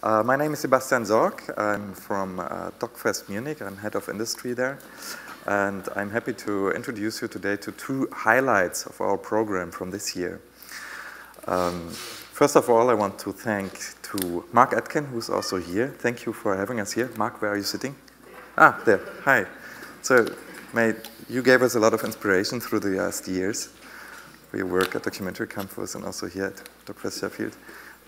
My name is Sebastian Sorg. I'm from DOK.fest Munich. I'm head of industry there. And I'm happy to introduce you today to two highlights of our program from this year. First of all, I want to thank to Mark Atkin, who's also here. Thank you for having us here. Mark, where are you sitting? Ah, there. Hi. So, mate, you gave us a lot of inspiration through the last years. We work at Documentary Campus and also here at DOK.fest Sheffield.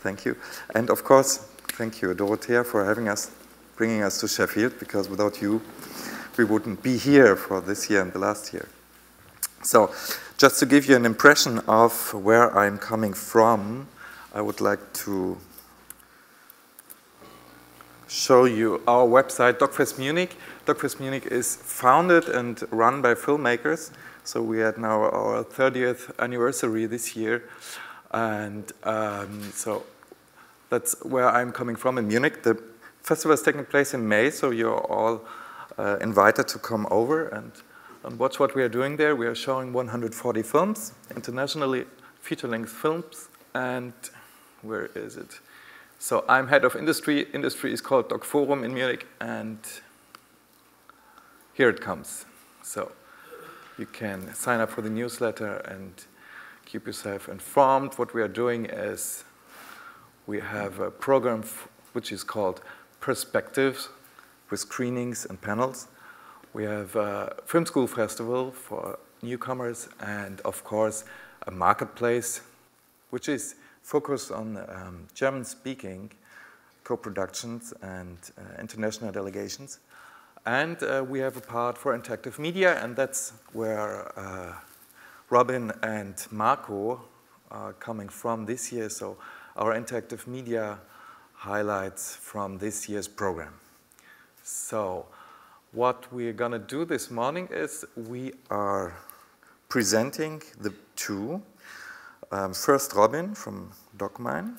Thank you. And of course, thank you, Dorothea, for having us, bringing us to Sheffield, because without you, we wouldn't be here for this year and the last year. So, just to give you an impression of where I'm coming from, I would like to show you our website, DOK.fest Munich. DOK.fest Munich is founded and run by filmmakers. So we had now our 30th anniversary this year. And so that's where I'm coming from in Munich. The festival is taking place in May, so you're all invited to come over and watch what we are doing there. We are showing 140 films, internationally feature-length films. And where is it? So I'm head of industry. Industry is called Doc Forum in Munich, and here it comes. So you can sign up for the newsletter and keep yourself informed. What we are doing is we have a program which is called Perspectives, with screenings and panels. We have a film school festival for newcomers, and of course a marketplace which is focused on German-speaking co-productions and international delegations. And we have a part for interactive media, and that's where Robin and Marco are coming from this year. So our interactive media highlights from this year's program. So what we're going to do this morning is we are presenting the two. First Robin from DOCMINE.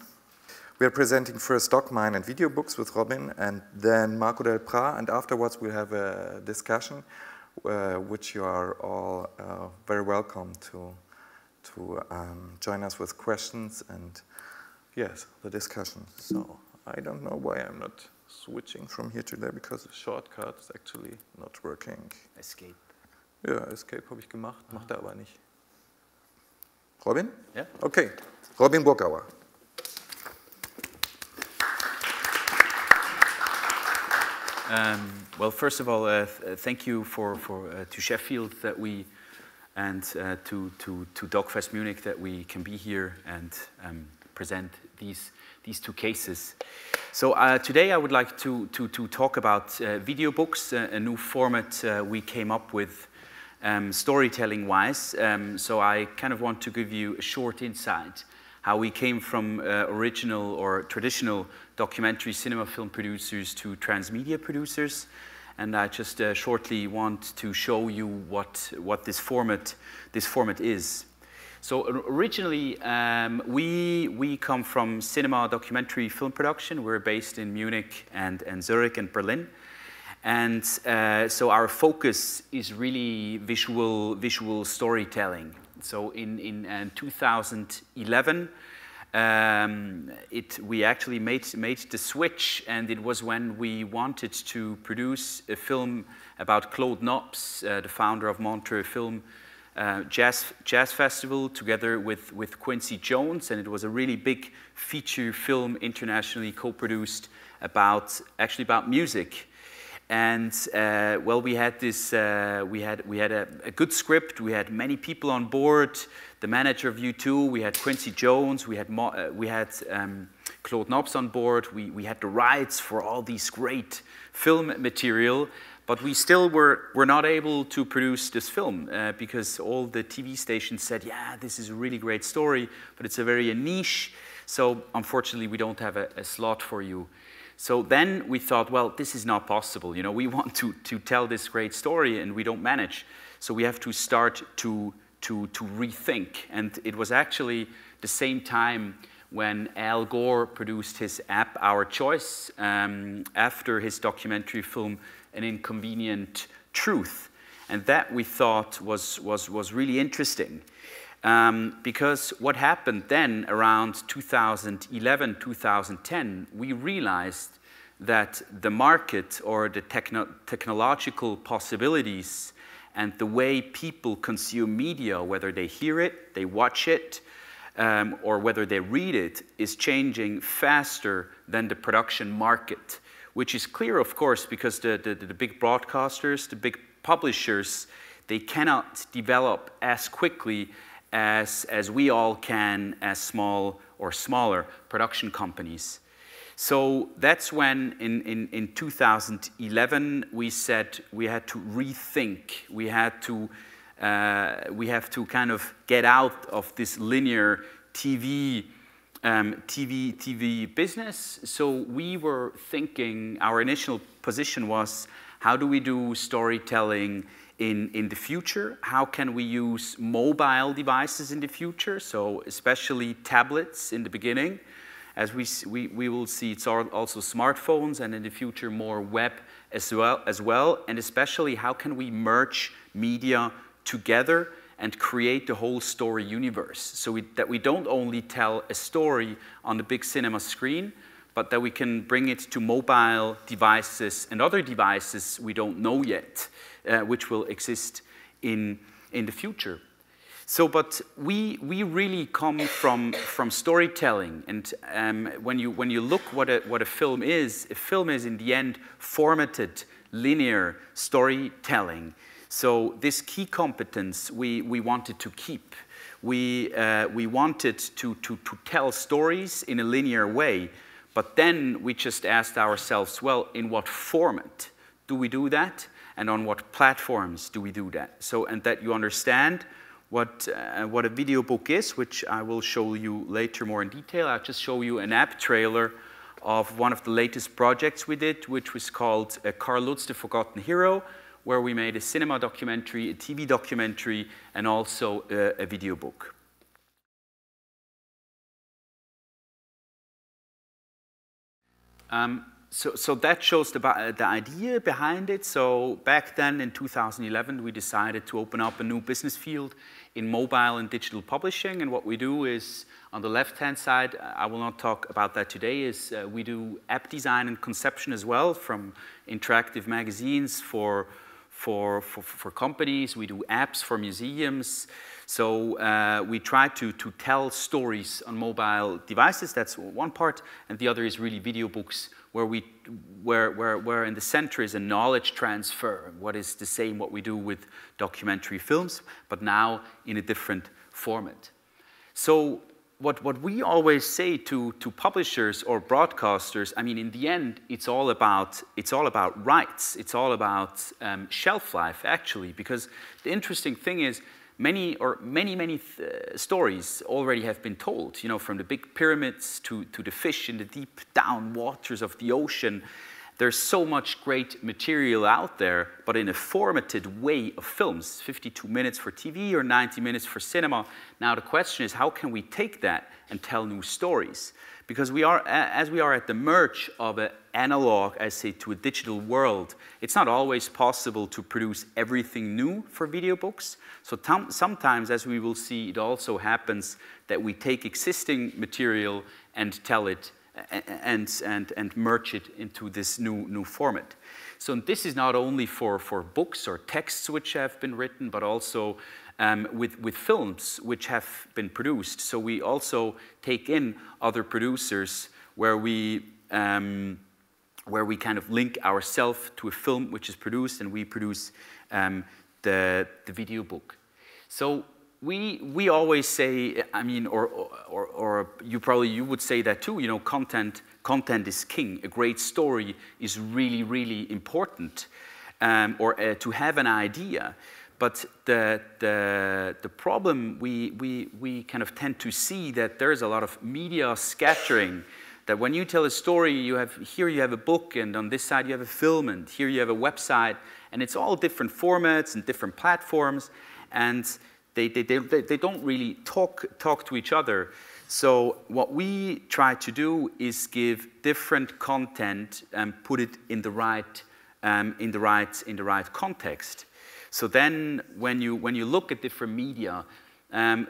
We are presenting first DOCMINE and Videobooks with Robin, and then Marco Del Pra, and afterwards we'll have a discussion which you are all very welcome to join us with questions and, yes, the discussion. So I don't know why I'm not switching from here to there, because the shortcut is actually not working. Escape. Ja, Escape habe ich gemacht, macht er aber nicht. Robin? Yeah. Okay. Robin Burgauer. Well, first of all, thank you to Sheffield that we and to DOK.fest Munich that we can be here and present these two cases. So today I would like to talk about Videobooks, a new format we came up with. Storytelling-wise, so I kind of want to give you a short insight how we came from original or traditional documentary cinema film producers to transmedia producers, and I just shortly want to show you what this format is. So originally, we come from cinema documentary film production. We're based in Munich and Zurich and Berlin. And so our focus is really visual storytelling. So in 2011, we actually made the switch, and it was when we wanted to produce a film about Claude Nobs, the founder of Montreux Film Jazz Festival, together with Quincy Jones, and it was a really big feature film, internationally co-produced about music. And well, we had this. We had a good script. We had many people on board. The manager of U2. We had Quincy Jones. We had Claude Nobs on board. We had the rights for all these great film material. But we still were not able to produce this film because all the TV stations said, "Yeah, this is a really great story, but it's a very niche. So unfortunately, we don't have a slot for you." So then we thought, well, this is not possible. You know, we want to tell this great story, and we don't manage. So we have to start to rethink. And it was actually the same time when Al Gore produced his app, Our Choice, after his documentary film, An Inconvenient Truth. And that we thought was really interesting. Because what happened then around 2011, 2010, we realized that the market or the technological possibilities and the way people consume media, whether they hear it, they watch it, or whether they read it, is changing faster than the production market, which is clear, of course, because the big broadcasters, the big publishers, they cannot develop as quickly as we all can as small or smaller production companies. So that's when in 2011 we said we had to rethink, we have to kind of get out of this linear TV business. So we were thinking, our initial position was, how do we do storytelling in the future? How can we use mobile devices in the future? So especially tablets in the beginning. As we will see, it's also smartphones, and in the future more web as well. And especially, how can we merge media together and create the whole story universe, so that we don't only tell a story on the big cinema screen, but that we can bring it to mobile devices and other devices we don't know yet, which will exist in the future. So, but we really come from storytelling, and when you look what a film is in the end formatted linear storytelling. So this key competence we wanted to keep. We wanted to tell stories in a linear way, but then we just asked ourselves, well, in what format do we do that, and on what platforms do we do that? So, and that you understand what a video book is, which I will show you later more in detail. I'll just show you an app trailer of one of the latest projects we did, which was called Carl Lutz, the Forgotten Hero, where we made a cinema documentary, a TV documentary, and also a video book. So that shows the idea behind it. So back then in 2011, we decided to open up a new business field in mobile and digital publishing. And what we do is, on the left-hand side, I will not talk about that today, is we do app design and conception as well, from interactive magazines for companies. We do apps for museums. So we try to tell stories on mobile devices. That's one part, and the other is really video books, where in the center is a knowledge transfer. What is the same what we do with documentary films, but now in a different format. So what we always say to publishers or broadcasters, I mean, in the end, it's all about rights. It's all about shelf life, actually, because the interesting thing is, many stories already have been told, you know, from the big pyramids to the fish in the deep down waters of the ocean. There's so much great material out there, but in a formatted way of films, 52 minutes for TV or 90 minutes for cinema. Now the question is, how can we take that and tell new stories? Because as we are at the merge of an analog, I say, to a digital world, it's not always possible to produce everything new for video books. So sometimes, as we will see, it also happens that we take existing material and tell it and merge it into this new format. So this is not only for books or texts which have been written, but also with films which have been produced. So we also take in other producers where we kind of link ourselves to a film which is produced, and we produce the video book. So we always say, I mean, or you would say that too, you know, content is king. A great story is really important, or to have an idea. But the problem we kind of tend to see that there is a lot of media scattering. That when you tell a story, here you have a book, and on this side you have a film, and here you have a website, and it's all different formats and different platforms, and they don't really talk to each other. So what we try to do is give different content and put it in the right context. So then, when you look at different media,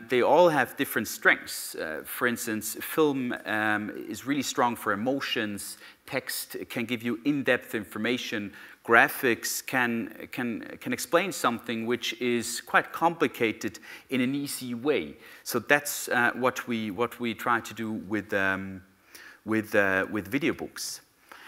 they all have different strengths. For instance, film is really strong for emotions. Text can give you in-depth information. Graphics can explain something which is quite complicated in an easy way. So that's what we try to do with Videobooks.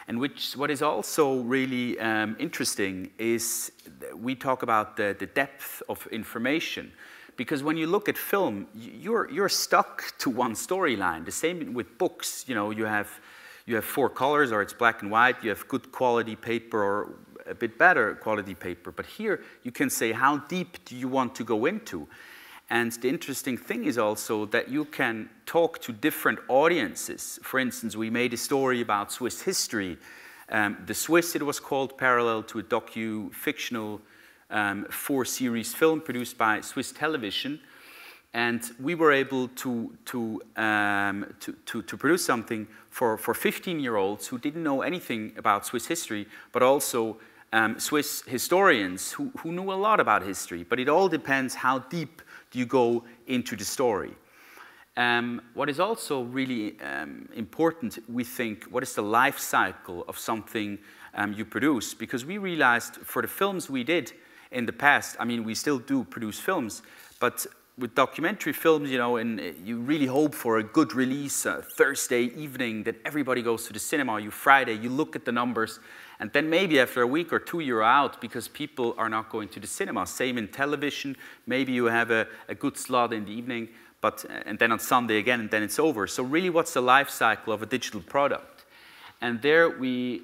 And what is also really interesting is we talk about the depth of information. Because when you look at film, you're stuck to one storyline. The same with books. You know, you have 4 colors, or it's black and white. You have good quality paper or a bit better quality paper. But here you can say, how deep do you want to go into? And the interesting thing is also that you can talk to different audiences. For instance, we made a story about Swiss history. The Swiss, it was called, parallel to a docu-fictional 4-series film produced by Swiss Television. And we were able to produce something for 15-year-olds who didn't know anything about Swiss history, but also Swiss historians who knew a lot about history. But it all depends how deep do you go into the story. What is also really important, we think, what is the life cycle of something you produce? Because we realized for the films we did in the past, I mean, we still do produce films, but with documentary films, you know, and you really hope for a good release Thursday evening that everybody goes to the cinema. You Friday, you look at the numbers, and then maybe after a week or 2 you're out because people are not going to the cinema. Same in television. Maybe you have a good slot in the evening, and then on Sunday again, and then it's over. So really, what's the life cycle of a digital product? And there we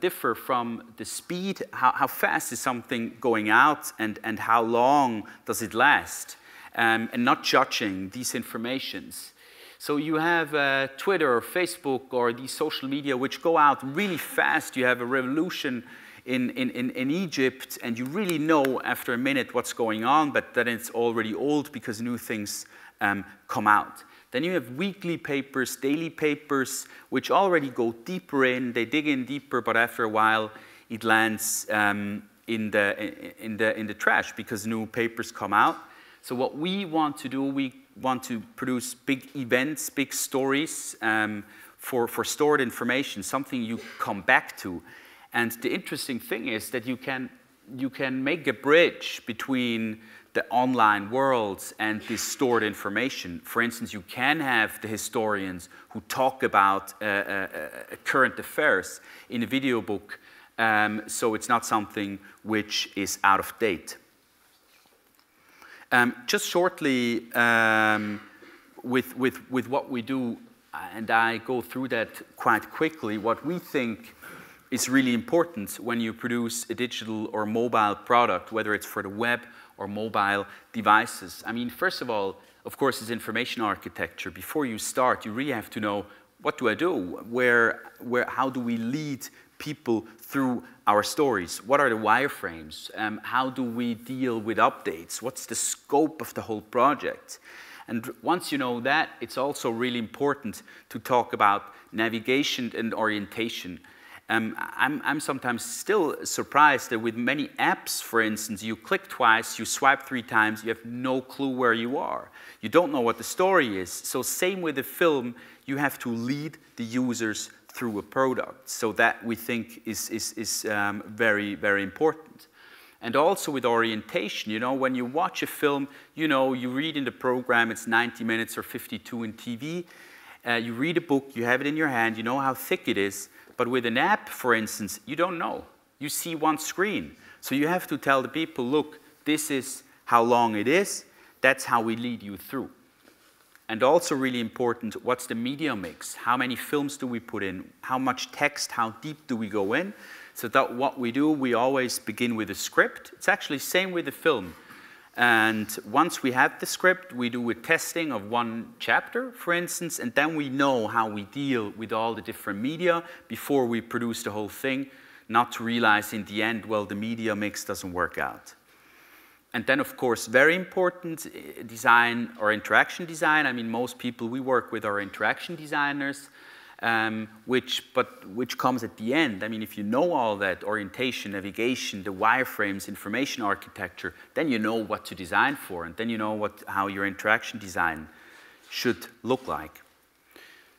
differ from the speed, how fast is something going out, and how long does it last, and not judging these informations. So you have Twitter or Facebook or these social media which go out really fast. You have a revolution in Egypt, and you really know after a minute what's going on, but then it's already old because new things come out. Then you have weekly papers, daily papers, which already go deeper in. They dig in deeper, but after a while, it lands in the trash because new papers come out. So what we want to do, we want to produce big events, big stories for stored information, something you come back to. And the interesting thing is that you can make a bridge between the online worlds and this stored information. For instance, you can have the historians who talk about current affairs in a video book, so it's not something which is out of date. Just shortly, with what we do, and I go through that quite quickly, what we think is really important when you produce a digital or mobile product, whether it's for the web or mobile devices. I mean, first of all, of course, is information architecture. Before you start, you really have to know, what do I do? How do we lead people through our stories? What are the wireframes? How do we deal with updates? What's the scope of the whole project? And once you know that, it's also really important to talk about navigation and orientation. I'm sometimes still surprised that with many apps, for instance, you click twice, you swipe 3 times, you have no clue where you are. You don't know what the story is. So same with the film, you have to lead the users through a product. So that we think is very, very important. And also with orientation, you know, when you watch a film, you know, you read in the program, it's 90 minutes or 52 in TV. You read a book, you have it in your hand, you know how thick it is. But with an app, for instance, you don't know. You see one screen. So you have to tell the people, look, this is how long it is. That's how we lead you through. And also really important, what's the media mix? How many films do we put in? How much text? How deep do we go in? So that what we do, we always begin with a script. It's actually same with the film. And once we have the script, we do a testing of 1 chapter, for instance, and then we know how we deal with all the different media before we produce the whole thing, not to realize in the end, well, the media mix doesn't work out. And then, of course, very important, design or interaction design. I mean, most people we work with are interaction designers. which comes at the end. I mean, if you know all that, orientation, navigation, the wireframes, information architecture, then you know what to design for, and then you know how your interaction design should look like.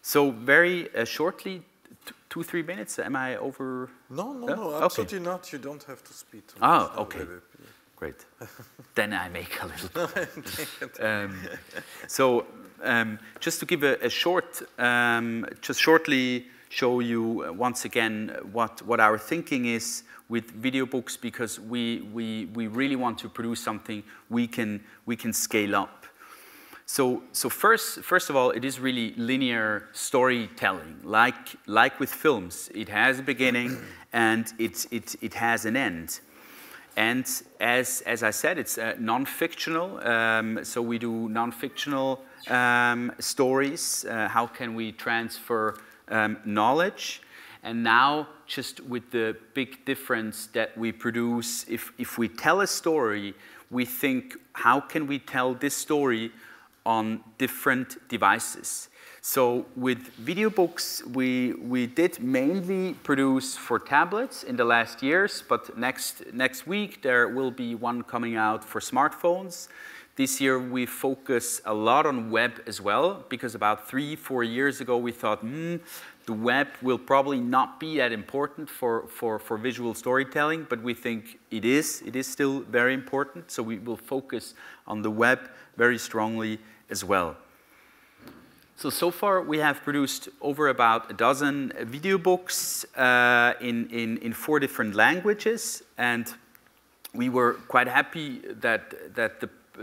So very shortly, 2-3 minutes, am I over? No, absolutely okay. Not. You don't have to speed. Oh, okay. Great. Then I make a little. Just to give a short, just shortly show you once again what our thinking is with Videobooks, because we really want to produce something we can scale up. So first of all, it is really linear storytelling, like with films. It has a beginning and it has an end. And as I said, it's non-fictional. So we do non-fictional stories. How can we transfer knowledge? And now, just with the big difference that we produce, if we tell a story, we think, how can we tell this story on different devices? So with Videobooks, we did mainly produce for tablets in the last years, but next week there will be one coming out for smartphones. This year we focus a lot on web as well, because about 3-4 years ago we thought, the web will probably not be that important for visual storytelling, but we think it is still very important, so we will focus on the web very strongly as well. So far we have produced over about a dozen Videobooks in 4 different languages, and we were quite happy that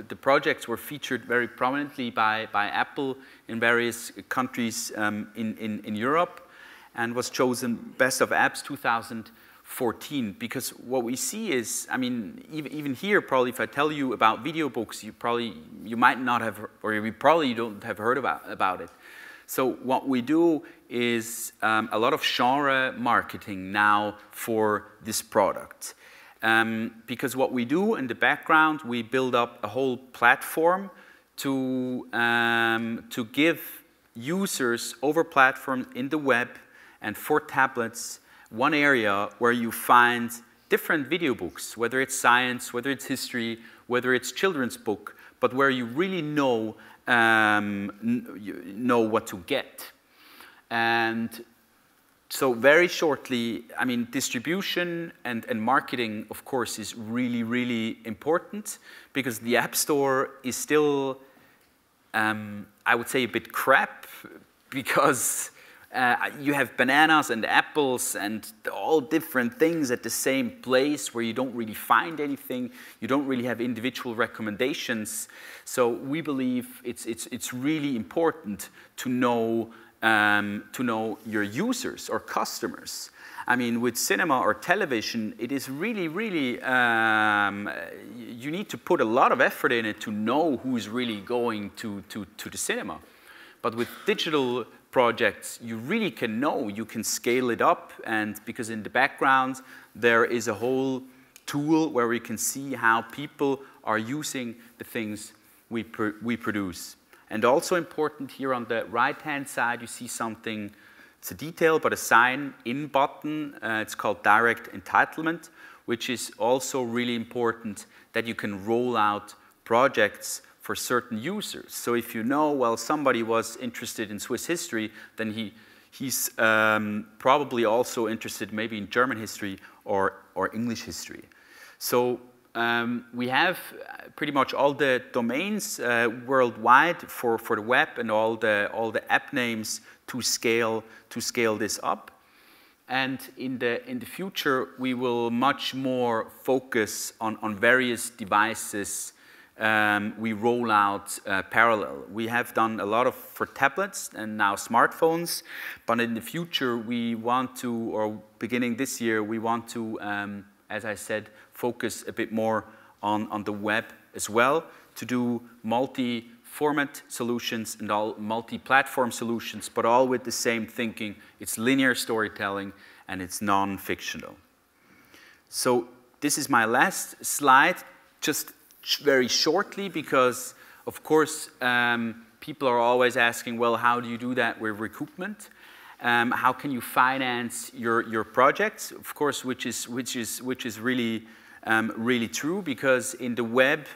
the projects were featured very prominently by Apple in various countries in Europe, and was chosen Best of Apps 2014, because what we see is, I mean, even here, probably if I tell you about Videobooks, you might not have, or you probably don't have heard about it. So what we do is a lot of genre marketing now for this product. Because what we do in the background, we build up a whole platform to give users over platforms in the web and for tablets one area where you find different Videobooks, whether it's science, whether it's history, whether it's children's book, but where you really know what to get. And so very shortly, I mean, distribution and marketing, of course, is really, really important, because the App Store is still, I would say, a bit crap, because you have bananas and apples and all different things at the same place where you don't really find anything. You don't really have individual recommendations. So we believe it's really important to know your users or customers. I mean, with cinema or television, it is really, really, you need to put a lot of effort in it to know who's really going to the cinema. But with digital projects, you really can know, you can scale it up, and because in the background there is a whole tool where we can see how people are using the things we produce. And also important, here on the right-hand side, you see something, it's a detail, but a sign-in button. It's called direct entitlement, which is also really important, that you can roll out projects for certain users. So if you know, well, somebody was interested in Swiss history, then he's probably also interested maybe in German history or English history. So we have pretty much all the domains worldwide for the web, and all the app names to scale this up. And in the future, we will much more focus on various devices. We roll out parallel. We have done a lot for tablets and now smartphones, but in the future we want to, or beginning this year, we want to, as I said, focus a bit more on the web as well, to do multi-format solutions and all multi-platform solutions, but all with the same thinking. It's linear storytelling and it's non-fictional. So this is my last slide, just very shortly, because of course people are always asking, well, how do you do that with recoupment? How can you finance your projects? Of course, which is really really true, because in the web,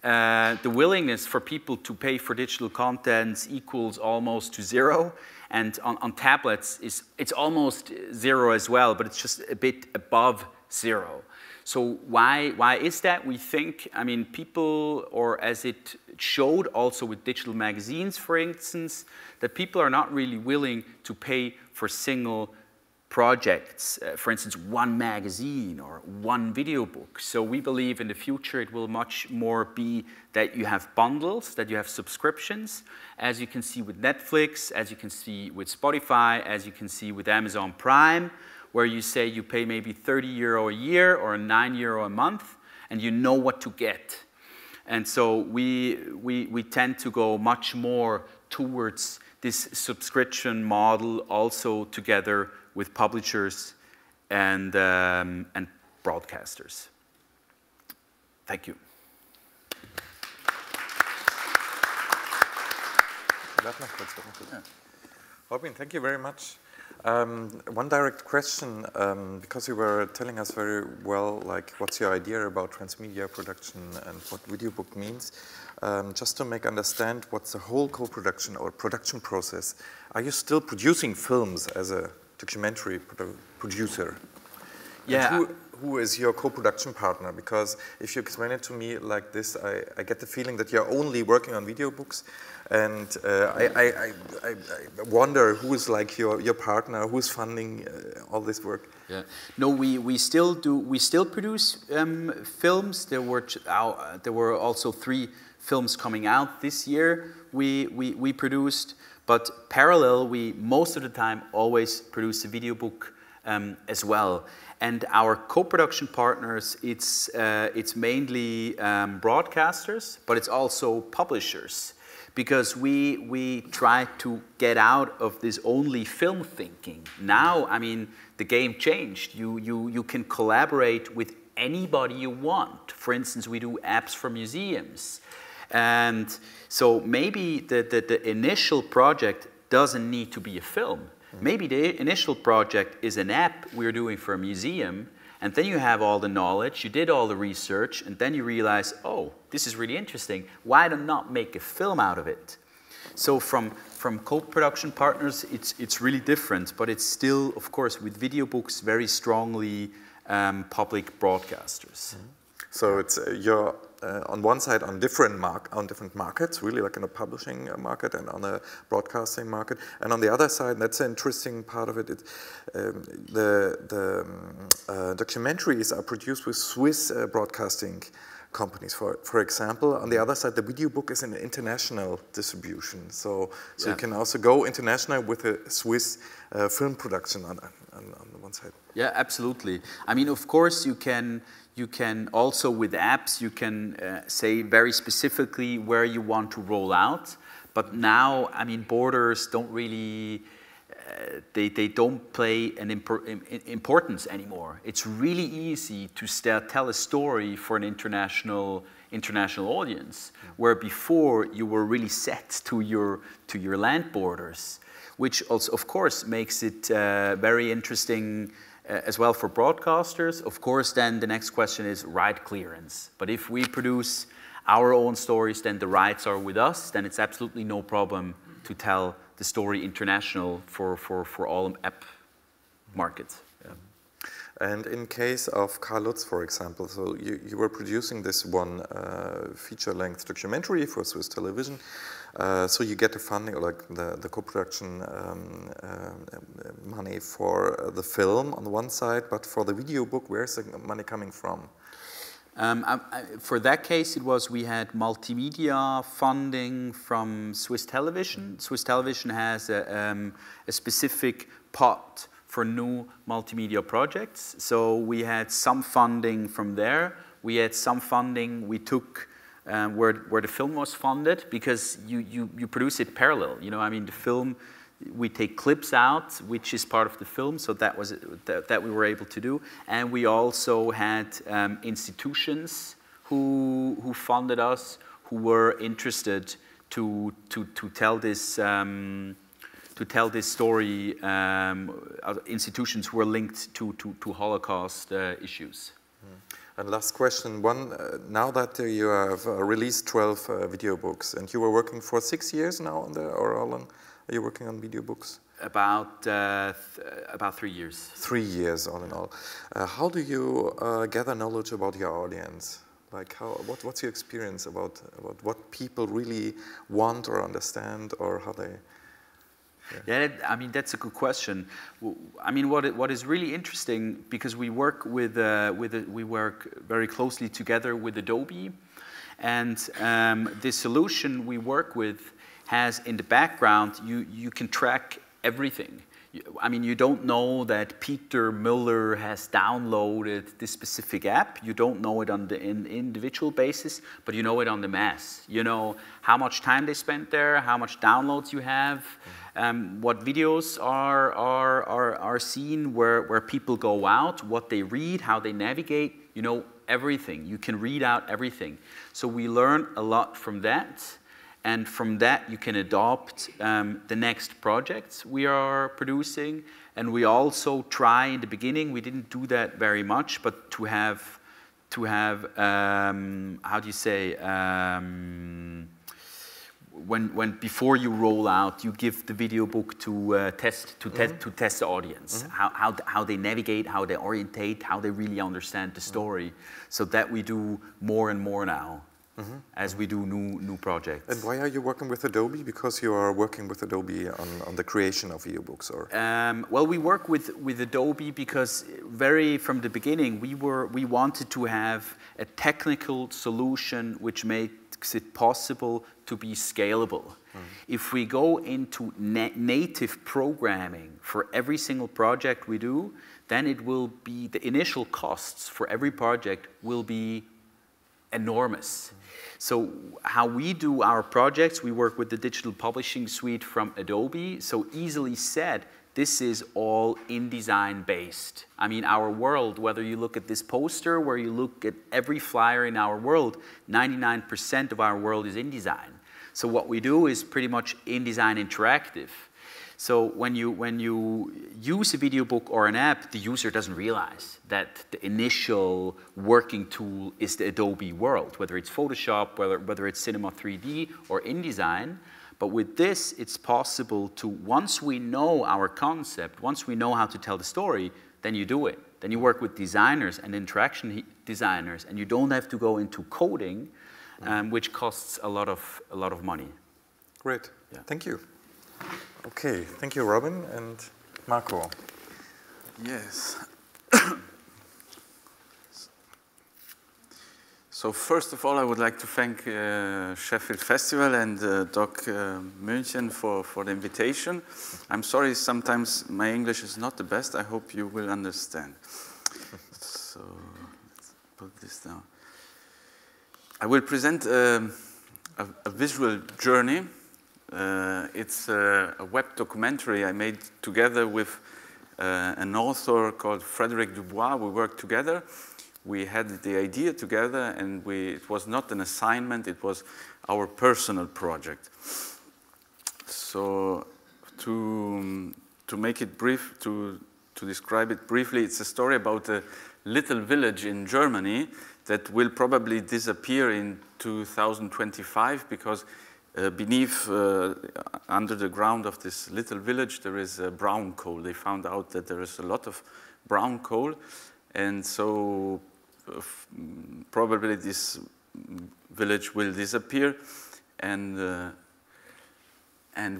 the willingness for people to pay for digital content equals almost to zero, and on tablets it's almost zero as well, but it's just a bit above zero. So why is that? We think, I mean, people, or as it showed also with digital magazines, for instance, that people are not really willing to pay for single projects, for instance, one magazine or one video book. So we believe in the future it will much more be that you have bundles, that you have subscriptions, as you can see with Netflix, as you can see with Spotify, as you can see with Amazon Prime, where you say you pay maybe €30 a year or €9 a month, and you know what to get. And so we tend to go much more towards this subscription model, also together with publishers and broadcasters. Thank you. Robin, thank you very much. One direct question, because you were telling us very well, like, what's your idea about transmedia production and what Videobook means. Just to make understand what's the whole co-production or production process. Are you still producing films as a documentary producer? Yeah. And who is your co-production partner? Because if you explain it to me like this, I get the feeling that you're only working on video books, and I wonder who is like your partner, who's funding all this work. Yeah. No, we still do. We still produce films. There were also 3 films coming out this year. We produced, but parallel, we most of the time always produce a video book as well. And our co-production partners, it's mainly broadcasters, but it's also publishers, because we try to get out of this only film thinking. Now, I mean, the game changed. You can collaborate with anybody you want. For instance, we do apps for museums. And so maybe the initial project doesn't need to be a film. Maybe the initial project is an app we're doing for a museum, and then you have all the knowledge, you did all the research, and then you realize, oh, this is really interesting. Why not make a film out of it? So from co-production partners, it's really different, but it's still, of course, with video books, very strongly public broadcasters. So it's you're on one side on different markets, really, like in a publishing market and on a broadcasting market, and on the other side, that's an interesting part of it. The documentaries are produced with Swiss broadcasting companies, for example. On the other side, the video book is an international distribution, so yeah. You can also go international with a Swiss film production on the one side. Yeah, absolutely. I mean, of course, you can also, with apps, you can say very specifically where you want to roll out. But now, I mean, borders don't really, they don't play an importance anymore. It's really easy to tell a story for an international audience, where before you were really set to your land borders, which also, of course, makes it very interesting as well for broadcasters. Of course, then the next question is right clearance. But if we produce our own stories, then the rights are with us, then it's absolutely no problem to tell the story international for all app markets. Yeah. And in case of Karl Lutz, for example, so you were producing this one feature-length documentary for Swiss television. So you get the funding, or like the co-production money for the film on the one side, but for the video book, where's the money coming from? For that case, we had multimedia funding from Swiss Television. Swiss Television has a specific pot for new multimedia projects. So we had some funding from there. We had some funding we took where the film was funded, because you produce it parallel. You know, I mean, the film, we take clips out, which is part of the film, so that was that we were able to do. And we also had institutions who funded us, who were interested to tell this to tell this story, institutions who are linked to Holocaust issues. And last question, now that you have released 12 video books, and you were working for 6 years now on or how long are you working on video books? About 3 years. 3 years, all in all. How do you gather knowledge about your audience? Like, what's your experience about what people really want or understand, or how they? Yeah, I mean, that's a good question. I mean, what is really interesting, because we work we work very closely together with Adobe, and the solution we work with has in the background, you can track everything. I mean, you don't know that Peter Müller has downloaded this specific app. You don't know it on the individual basis, but you know it on the mass. You know how much time they spent there, how much downloads you have, what videos are seen, where people go out, what they read, how they navigate. You know everything. You can read out everything. So we learn a lot from that. And from that, you can adopt the next projects we are producing. And we also try in the beginning, we didn't do that very much, but to have how do you say, when before you roll out, you give the video book to test the audience, how they navigate, how they orientate, how they really understand the story. So that we do more and more now. As we do new projects. And why are you working with Adobe? Because you are working with Adobe on the creation of eBooks, or? Well, we work with Adobe because from the beginning we wanted to have a technical solution which makes it possible to be scalable. If we go into native programming for every single project we do, then it will be the initial costs for every project will be enormous. So how we do our projects, we work with the digital publishing suite from Adobe. So easily said, this is all InDesign based. I mean, our world, whether you look at this poster, where you look at every flyer in our world, 99% of our world is InDesign. So what we do is pretty much InDesign interactive. So when you use a video book or an app, the user doesn't realize that the initial working tool is the Adobe world, whether it's Photoshop, whether it's Cinema 3D or InDesign. But with this, it's possible to, once we know our concept, once we know how to tell the story, then you do it. Then you work with designers and interaction designers, and you don't have to go into coding, which costs a lot of money. Great. Yeah. Thank you. Okay, thank you, Robin and Marco. Yes. So first of all, I would like to thank Sheffield Festival and DOCMINE for the invitation. I'm sorry, sometimes my English is not the best. I hope you will understand. So let's put this down. I will present a visual journey. It's a web documentary I made together with an author called Frédéric Dubois. We worked together. We had the idea together, and it was not an assignment, it was our personal project. So to make it brief, to describe it briefly, it's a story about a little village in Germany that will probably disappear in 2025 because beneath, under the ground of this little village, there is brown coal. They found out that there is a lot of brown coal, and so probably this village will disappear, and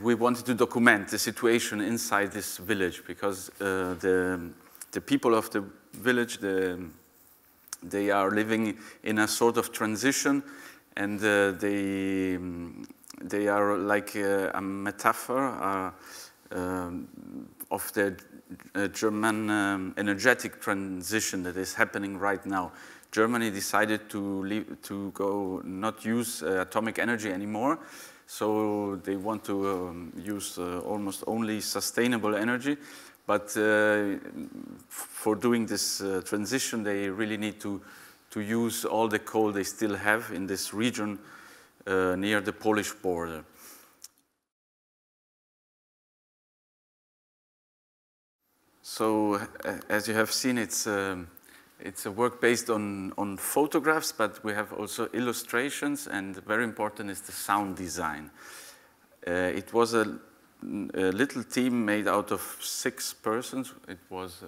we wanted to document the situation inside this village because the people of the village, they are living in a sort of transition, and they are like a metaphor of the German energetic transition that is happening right now. Germany decided to go not use atomic energy anymore, so they want to use almost only sustainable energy. But for doing this transition, they really need to use all the coal they still have in this region near the Polish border. So as you have seen, it's a work based on photographs, but we have also illustrations, and very important is the sound design. It was a little team made out of 6 persons. It was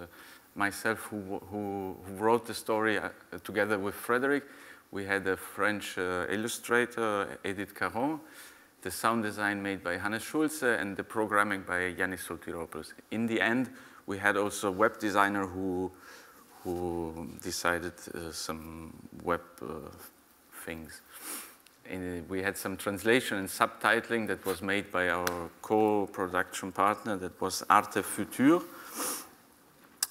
myself who wrote the story together with Frederick. We had a French illustrator, Edith Caron, the sound design made by Hannes Schulze, and the programming by Yannis Sotiropoulos. In the end, we had also a web designer who decided some web things. And we had some translation and subtitling that was made by our co-production partner, that was Arte Futur.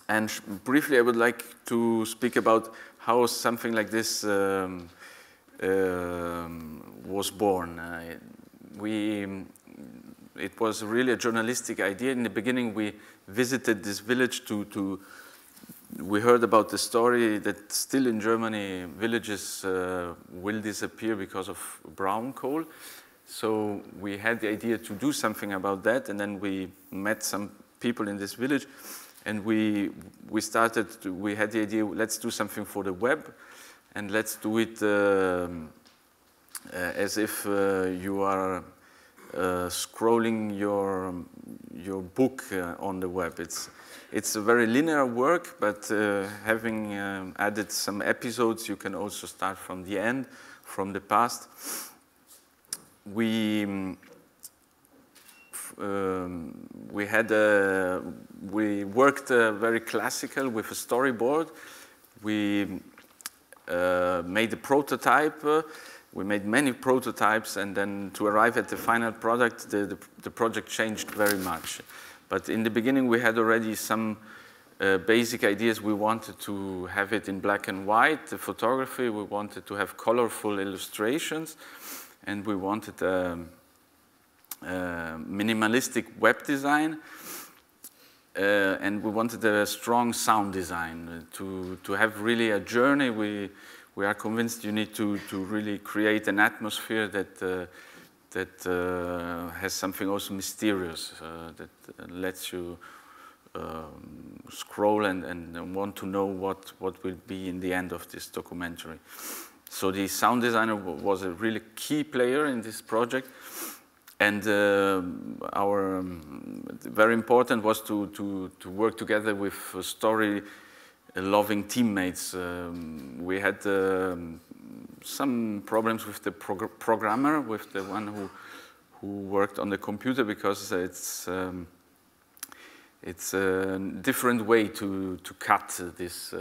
And briefly, I would like to speak about how something like this was born. It was really a journalistic idea. In the beginning, we visited this village we heard about the story that still in Germany, villages will disappear because of brown coal. So we had the idea to do something about that, and then we met some people in this village, and we had the idea, let's do something for the web, and let's do it as if you are scrolling your book on the web. It's a very linear work, but having added some episodes, you can also start from the end, from the past. We worked very classical with a storyboard. We made a prototype. We made many prototypes, and then to arrive at the final product, the project changed very much. But in the beginning, we had already some basic ideas. We wanted to have it in black and white, the photography. We wanted to have colorful illustrations, and we wanted minimalistic web design, and we wanted a strong sound design. To have really a journey, we are convinced you need to really create an atmosphere that has something also mysterious, that lets you scroll and want to know what will be in the end of this documentary. So the sound designer was a really key player in this project, and very important was to work together with story-loving teammates. We had some problems with the programmer, with the one who worked on the computer, because it's a different way to cut this.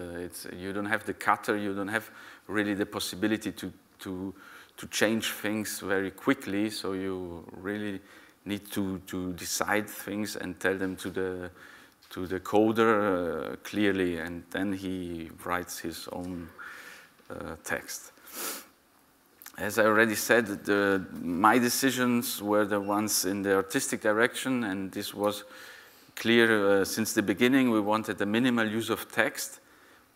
You don't have the cutter, you don't have really the possibility to change things very quickly, so you really need to decide things and tell them to the coder clearly, and then he writes his own text. As I already said, my decisions were the ones in the artistic direction, and this was clear since the beginning. We wanted a minimal use of text.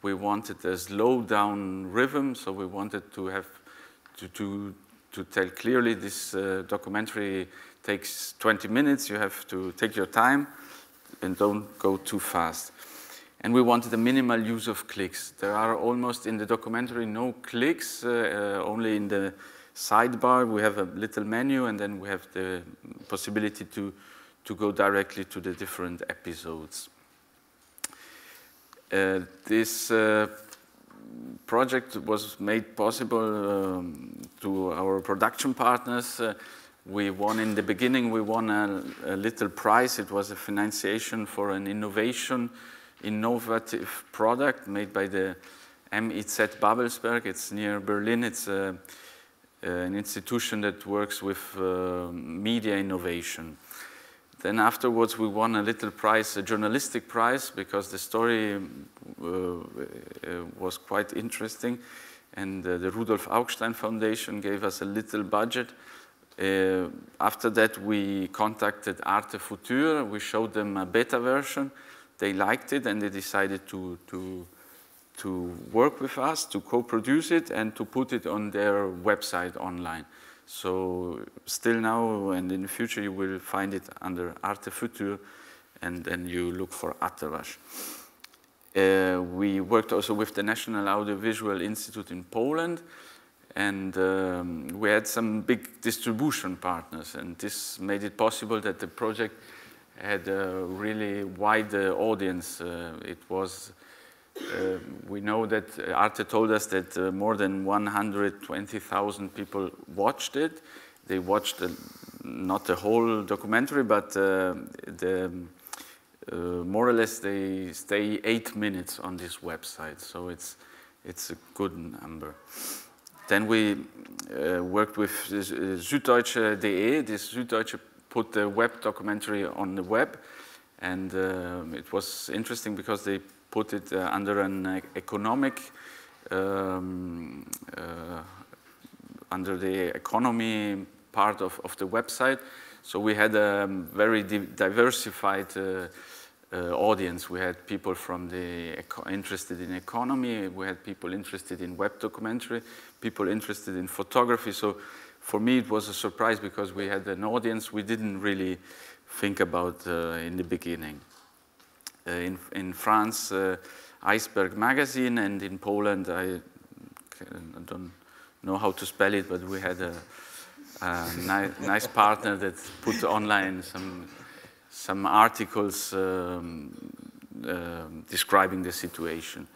We wanted a slow down rhythm, so we wanted to have to tell clearly this documentary takes 20 minutes. You have to take your time and don't go too fast. And we wanted a minimal use of clicks. There are almost in the documentary no clicks, only in the sidebar we have a little menu, and then we have the possibility to go directly to the different episodes. This project was made possible to our production partners. We won in the beginning, we won a little prize. It was a financiation for an innovative product made by the MIZ Babelsberg. It's near Berlin. It's an institution that works with media innovation. Then afterwards we won a little prize, a journalistic prize, because the story was quite interesting, and the Rudolf Augstein Foundation gave us a little budget. After that we contacted Arte Futur. We showed them a beta version. They liked it, and they decided to work with us, to co-produce it, and to put it on their website online. So still now and in the future you will find it under Arte Futur, and then you look for Atterwasch. We worked also with the National Audiovisual Institute in Poland, and we had some big distribution partners, and this made it possible that the project had a really wide audience. We know that Arte told us that more than 120,000 people watched it. They watched not the whole documentary, but more or less they stay 8 minutes on this website, so it's a good number. Then we worked with Süddeutsche.de. This Süddeutsche put the web documentary on the web, and it was interesting because they put it under an economic, under the economy part of the website. So we had a very diversified audience. We had people from interested in economy, we had people interested in web documentary, people interested in photography. So for me it was a surprise because we had an audience we didn't really think about in the beginning. In France, Iceberg magazine, and in Poland, I don't know how to spell it, but we had a nice partner that put online some articles describing the situation.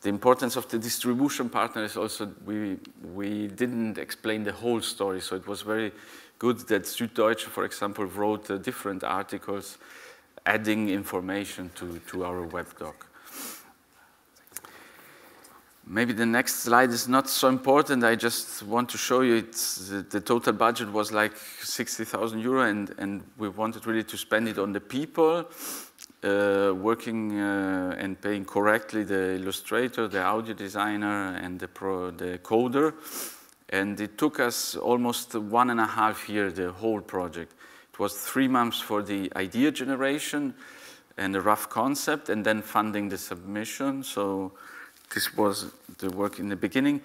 The importance of the distribution partner is also we didn't explain the whole story, so it was very good that Süddeutsche, for example, wrote different articles adding information to our web doc. Maybe the next slide is not so important. I just want to show you the total budget was like 60,000 euro, and we wanted really to spend it on the people, working and paying correctly the illustrator, the audio designer, and the coder. And it took us almost 1.5 years, the whole project. It was 3 months for the idea generation and the rough concept, and then funding the submission. So this was the work in the beginning.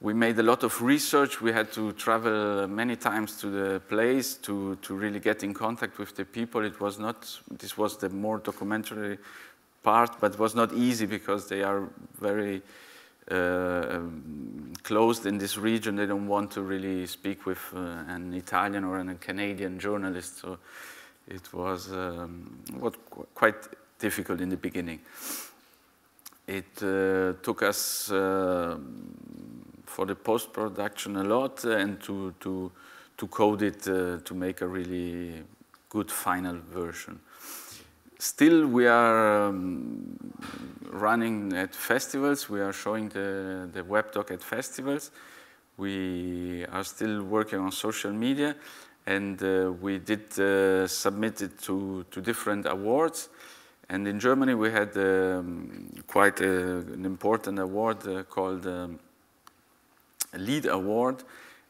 We made a lot of research. We had to travel many times to the place to really get in contact with the people. This was the more documentary part, but it was not easy because they are very closed in this region. They don't want to really speak with an Italian or a Canadian journalist. So it was quite difficult in the beginning. It took us for the post-production a lot, and to code it to make a really good final version. Still, we are running at festivals. We are showing the web doc at festivals. We are still working on social media, and we did submit it to different awards. And in Germany, we had quite an important award called Lead Award,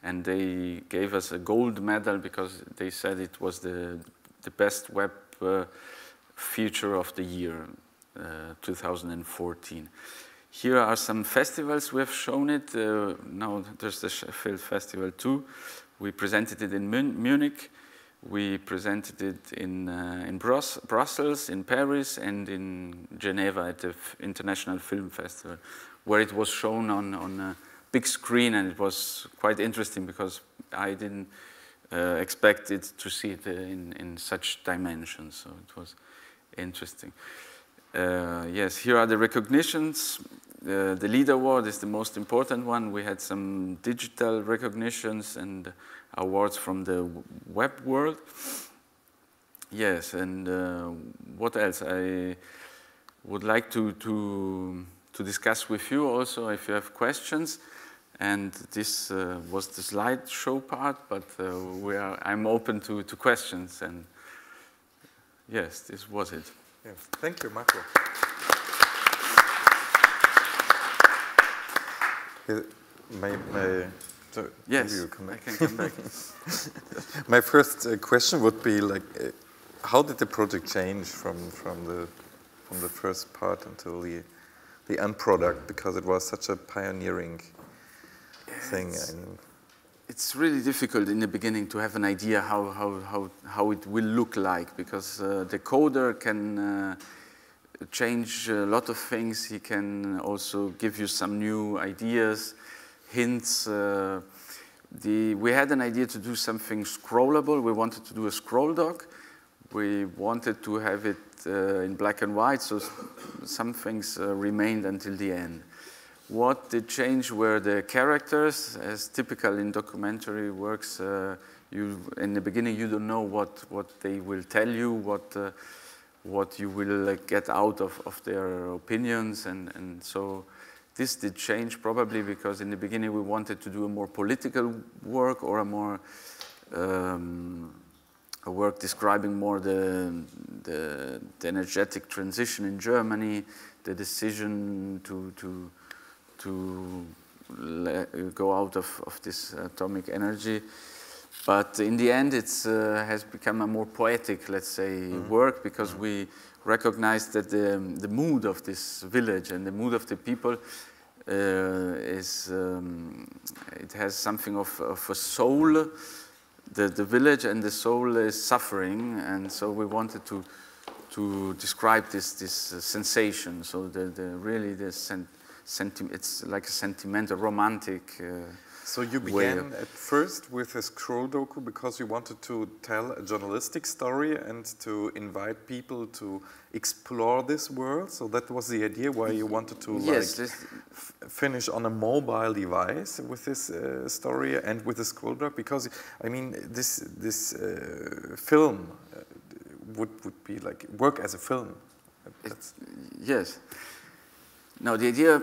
and they gave us a gold medal because they said it was the best web feature of the year, 2014. Here are some festivals we have shown it. Now there's the Sheffield Festival too. We presented it in Munich. We presented it in Brussels, in Paris, and in Geneva at the International Film Festival, where it was shown on a big screen, and it was quite interesting because I didn't expect it to see it in such dimensions, so it was interesting. Yes, here are the recognitions. The Lead Award is the most important one. We had some digital recognitions and awards from the web world. Yes, and what else? I would like to discuss with you also if you have questions. And this was the slideshow part, but I'm open to questions. And yes, this was it. Yes, thank you, Marco. So yes, you come back. I can come back. My first question would be like, how did the project change from the first part until the end product? Because it was such a pioneering thing. it's really difficult in the beginning to have an idea how it will look like, because the coder can change a lot of things. He can also give you some new ideas, hints. We had an idea to do something scrollable. We wanted to do a scroll doc. We wanted to have it in black and white, so some things remained until the end. What did change were the characters, as typical in documentary works. In the beginning, you don't know what they will tell you, what you will get out of their opinions, and so this did change probably because in the beginning we wanted to do a more political work or a more a work describing more the energetic transition in Germany, the decision to go out of this atomic energy. But in the end, it has become a more poetic, let's say, work, because we recognized that the mood of this village and the mood of the people it has something of a soul. The village and the soul is suffering, and so we wanted to describe this sensation. So it's like a sentimental, romantic. So you began at first with a scroll docu because you wanted to tell a journalistic story and to invite people to explore this world. So that was the idea why you wanted to finish on a mobile device with this story and with the scroll doc. Because I mean, this film would be like work as a film. Yes. Now the idea,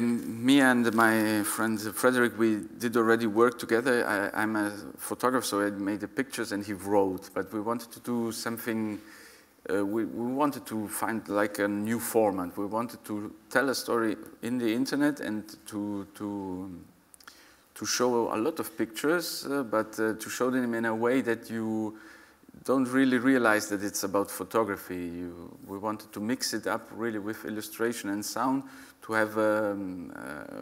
me and my friend Frederick, we did already work together. I'm a photographer, so I made the pictures and he wrote. But we wanted to do something, we wanted to find like a new format. We wanted to tell a story in the internet and to show a lot of pictures, but to show them in a way that you don't really realize that it's about photography. We wanted to mix it up really with illustration and sound to have a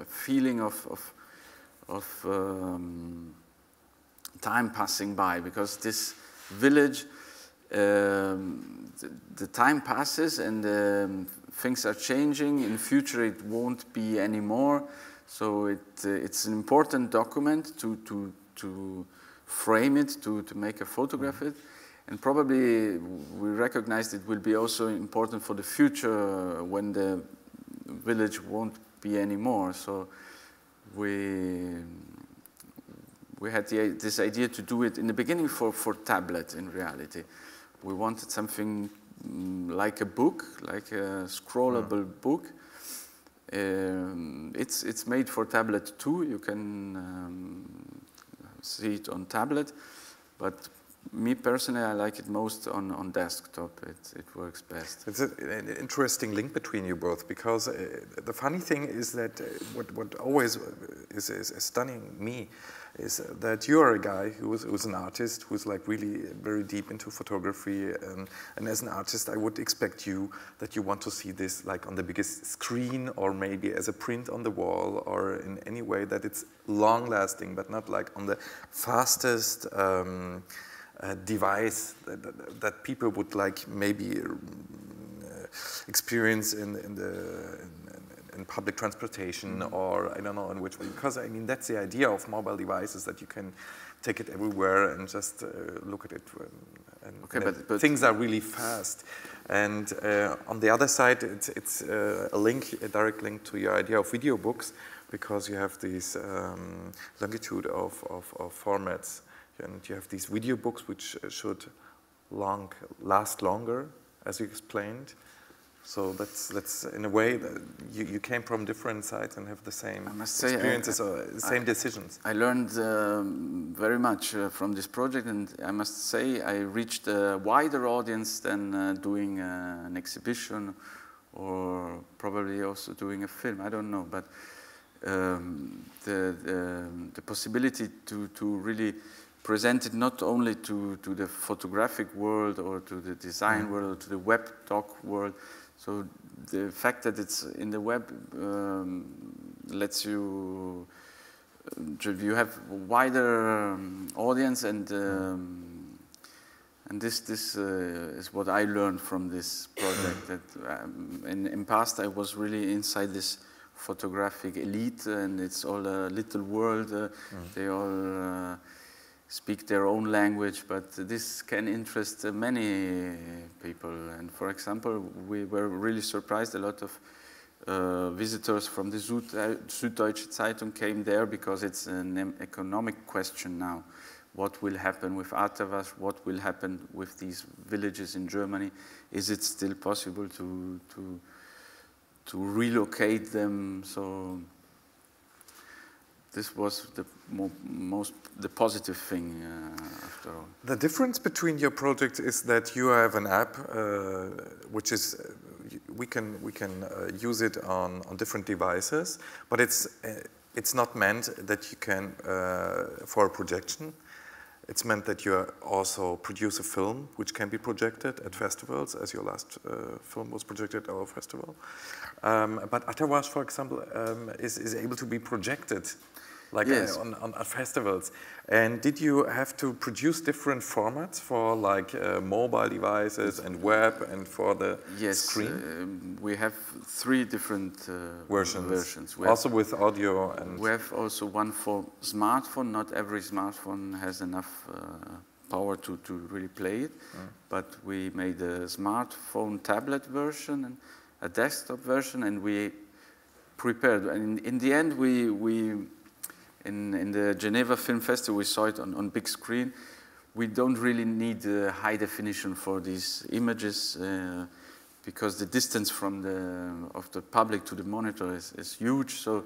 feeling of time passing by, because this village, the time passes and things are changing. In future it won't be anymore. So it's an important document to frame it, to make a photograph it. And probably we recognized it will be also important for the future when the village won't be anymore. So we had this idea to do it in the beginning for tablet. In reality, we wanted something like a book, like a scrollable book. It's made for tablet too. You can see it on tablet, but me personally, I like it most on desktop. It works best. It's an interesting link between you both, because the funny thing is that what always is stunning me is that you are a guy who's an artist, who's like really very deep into photography, and as an artist, I would expect that you want to see this like on the biggest screen, or maybe as a print on the wall, or in any way that it's long-lasting, but not like on the fastest device that people would like maybe experience in public transportation, or I don't know in which way. Because I mean that's the idea of mobile devices, that you can take it everywhere and just look at it. But things are really fast. And on the other side, it's a direct link to your idea of video books, because you have this longitude of formats. And you have these video books which should last longer, as you explained. So that's in a way that you came from different sides and have the same experiences or the same decisions. I learned very much from this project, and I must say I reached a wider audience than doing an exhibition or probably also doing a film. I don't know, but the possibility to really present it not only to the photographic world or to the design world or to the web doc world. So the fact that it's in the web lets you you have a wider audience, and this is what I learned from this project. That in past I was really inside this photographic elite, and it's all a little world. They all speak their own language, but this can interest many people. And for example, we were really surprised. A lot of visitors from the Süddeutsche Zeitung came there because it's an economic question now. What will happen with Atterwasch? What will happen with these villages in Germany? Is it still possible to relocate them? So this was the positive thing after all. The difference between your projects is that you have an app, which is we can use it on different devices, but it's not meant that you can for a projection. It's meant that you also produce a film which can be projected at festivals, as your last film was projected at our festival. But Atterwasch, for example, is able to be projected like yes. on festivals. And did you have to produce different formats for like mobile devices and web and for the screen? We have 3 different versions. Also with audio and... We have also one for smartphone. Not every smartphone has enough power to really play it. But we made a smartphone tablet version and a desktop version, and we prepared. And in the end, in the Geneva Film Festival, we saw it on big screen. We don't really need high definition for these images because the distance from of the public to the monitor is huge. So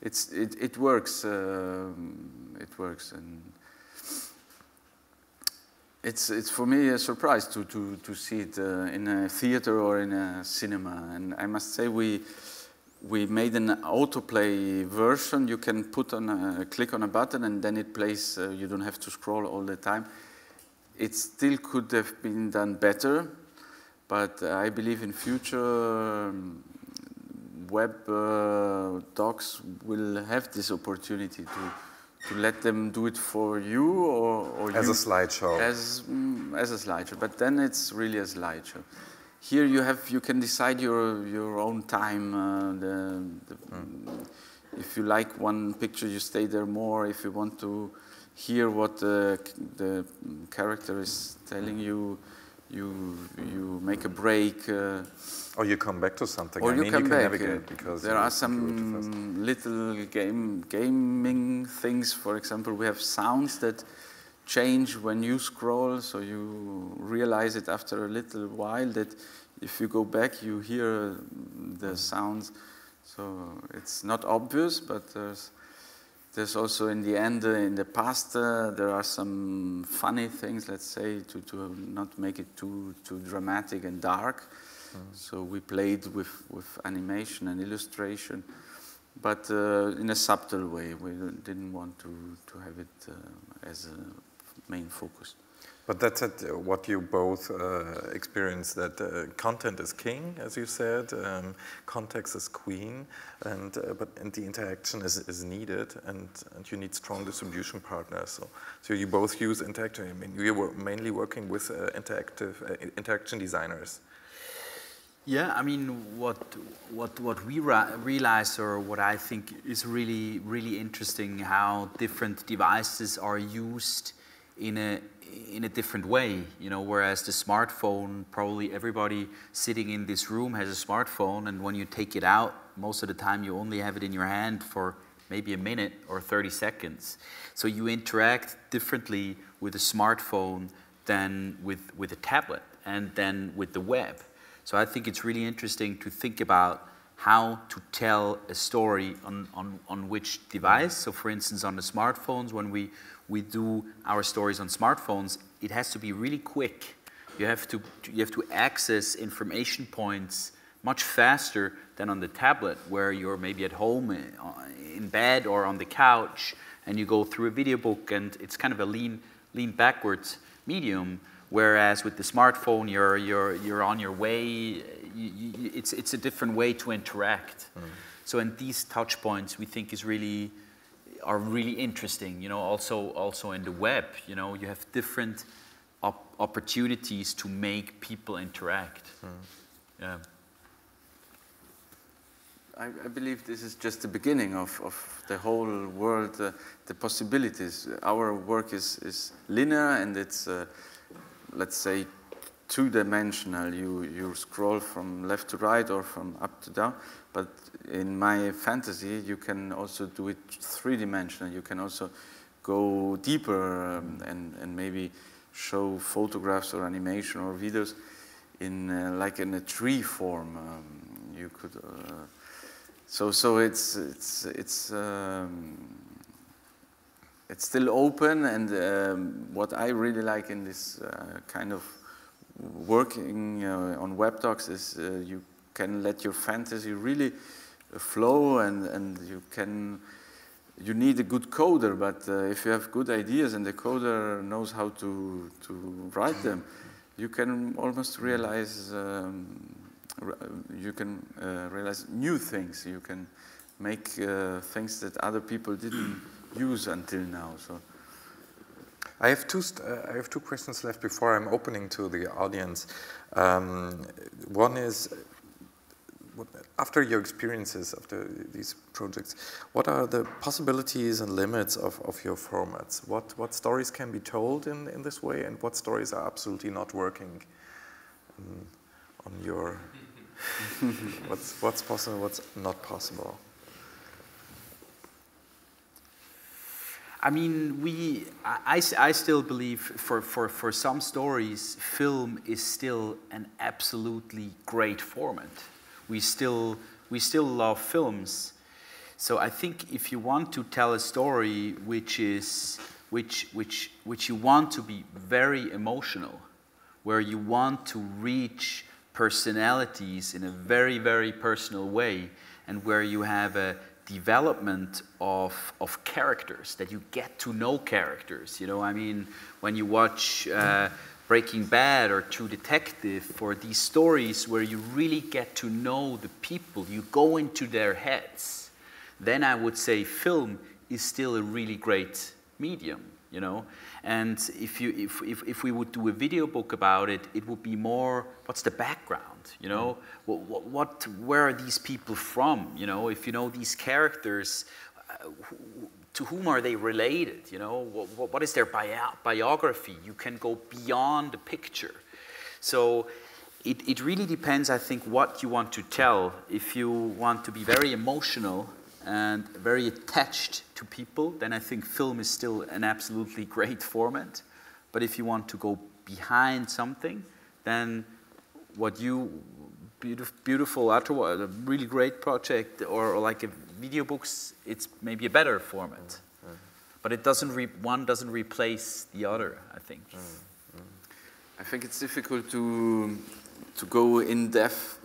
it works. It works, and it's for me a surprise to see it in a theater or in a cinema. And I must say we made an autoplay version. You can click on a button and then it plays. You don't have to scroll all the time. It still could have been done better, but I believe in future web docs will have this opportunity to let them do it for you or as a slideshow. As a slideshow, but then it's really a slideshow. Here you can decide your own time. If you like one picture, you stay there more. If you want to hear what the character is telling you, you make a break. Or you come back to something. Or you come back. Navigate because there are some little gaming things. For example, we have sounds that change when you scroll, so you realize it after a little while that if you go back, you hear the sounds. So it's not obvious, but there's also in the end, in the past, there are some funny things, let's say, to not make it too dramatic and dark. So we played with animation and illustration, but in a subtle way. We didn't want to have it as a main focus. But that's what you both experienced, that content is king, as you said, context is queen, and the interaction is needed, and you need strong distribution partners. So you both use interaction. I mean, you were mainly working with interaction designers. Yeah, I mean, what we realized, or what I think is really interesting, how different devices are used in a different way, you know, whereas the smartphone, probably everybody sitting in this room has a smartphone, and when you take it out, most of the time you only have it in your hand for maybe a minute or 30 seconds. So you interact differently with a smartphone than with a tablet and then with the web. So I think it's really interesting to think about how to tell a story on which device. So for instance, on the smartphones, when we do our stories on smartphones, it has to be really quick. You have to access information points much faster than on the tablet, where you're maybe at home in bed or on the couch, and you go through a video book, and it's kind of a lean backwards medium. Whereas with the smartphone, you're on your way. It's a different way to interact. So, and these touch points we think is really are really interesting. You know, also in the web, you know, you have different opportunities to make people interact. Yeah. I believe this is just the beginning of the whole world, the possibilities. Our work is linear and it's, let's say, two-dimensional. You scroll from left to right or from up to down, but in my fantasy you can also do it three-dimensional. You can also go deeper and maybe show photographs or animation or videos in like in a tree form. You could so it's still open, and what I really like in this kind of working on web docs is you can let your fantasy really flow, and you need a good coder, but if you have good ideas and the coder knows how to write them, you can almost realize realize new things. You can make things that other people didn't use until now. So I have two questions left before I'm opening to the audience. One is, after your experiences after these projects, what are the possibilities and limits of your formats? What stories can be told in this way, and what stories are absolutely not working on your what's possible, what's not possible? I mean, I still believe for some stories, film is still an absolutely great format. We still love films. So I think if you want to tell a story which you want to be very emotional, where you want to reach personalities in a very, very personal way, and where you have a development of characters, that you get to know characters. You know, I mean, when you watch Breaking Bad or True Detective, for these stories where you really get to know the people, you go into their heads, then I would say film is still a really great medium, you know. And if we would do a video book about it, it would be more, what's the background, you know? Where are these people from, you know? If you know these characters, to whom are they related, you know? What is their biography? You can go beyond the picture. So it really depends, I think, what you want to tell. If you want to be very emotional and very attached to people, then I think film is still an absolutely great format. But if you want to go behind something, then what you, beautiful Atterwasch, a really great project, or like a Videobooks, it's maybe a better format. But it doesn't one doesn't replace the other, I think. I think it's difficult to go in depth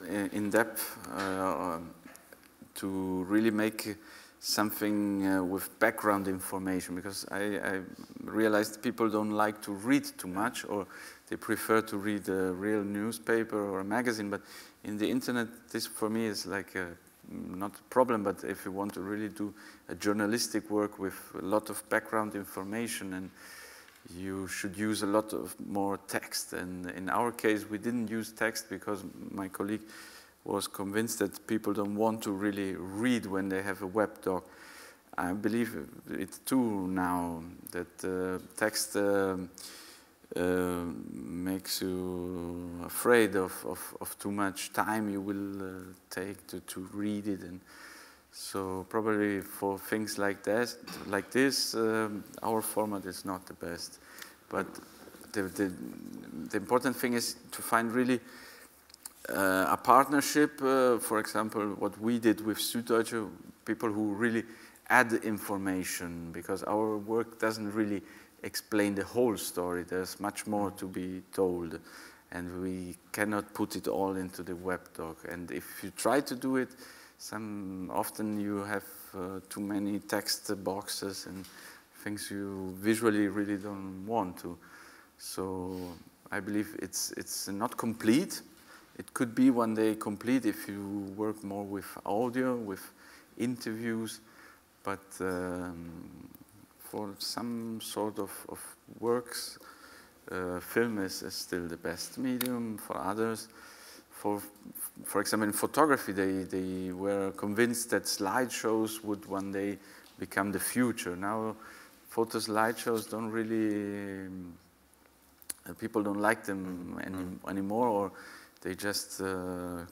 to really make something with background information, because I realized people don't like to read too much, or they prefer to read a real newspaper or a magazine. But in the internet, this for me is like not a problem, but if you want to really do a journalistic work with a lot of background information, and you should use a lot of more text. And in our case, we didn't use text because my colleague was convinced that people don't want to really read when they have a web doc. I believe it too now, that text makes you afraid of too much time you will take to read it. And so probably for things like this, our format is not the best. But the important thing is to find really a partnership, for example, what we did with Süddeutsche, people who really add information, because our work doesn't really explain the whole story. There's much more to be told, and we cannot put it all into the web doc. And if you try to do it, often you have too many text boxes and things you visually really don't want to. So I believe it's not complete. It could be one day complete if you work more with audio, with interviews, but for some sort of works, film is still the best medium. For others, for example, in photography, they were convinced that slideshows would one day become the future. Now, photo slideshows don't really, people don't like them anymore, or they just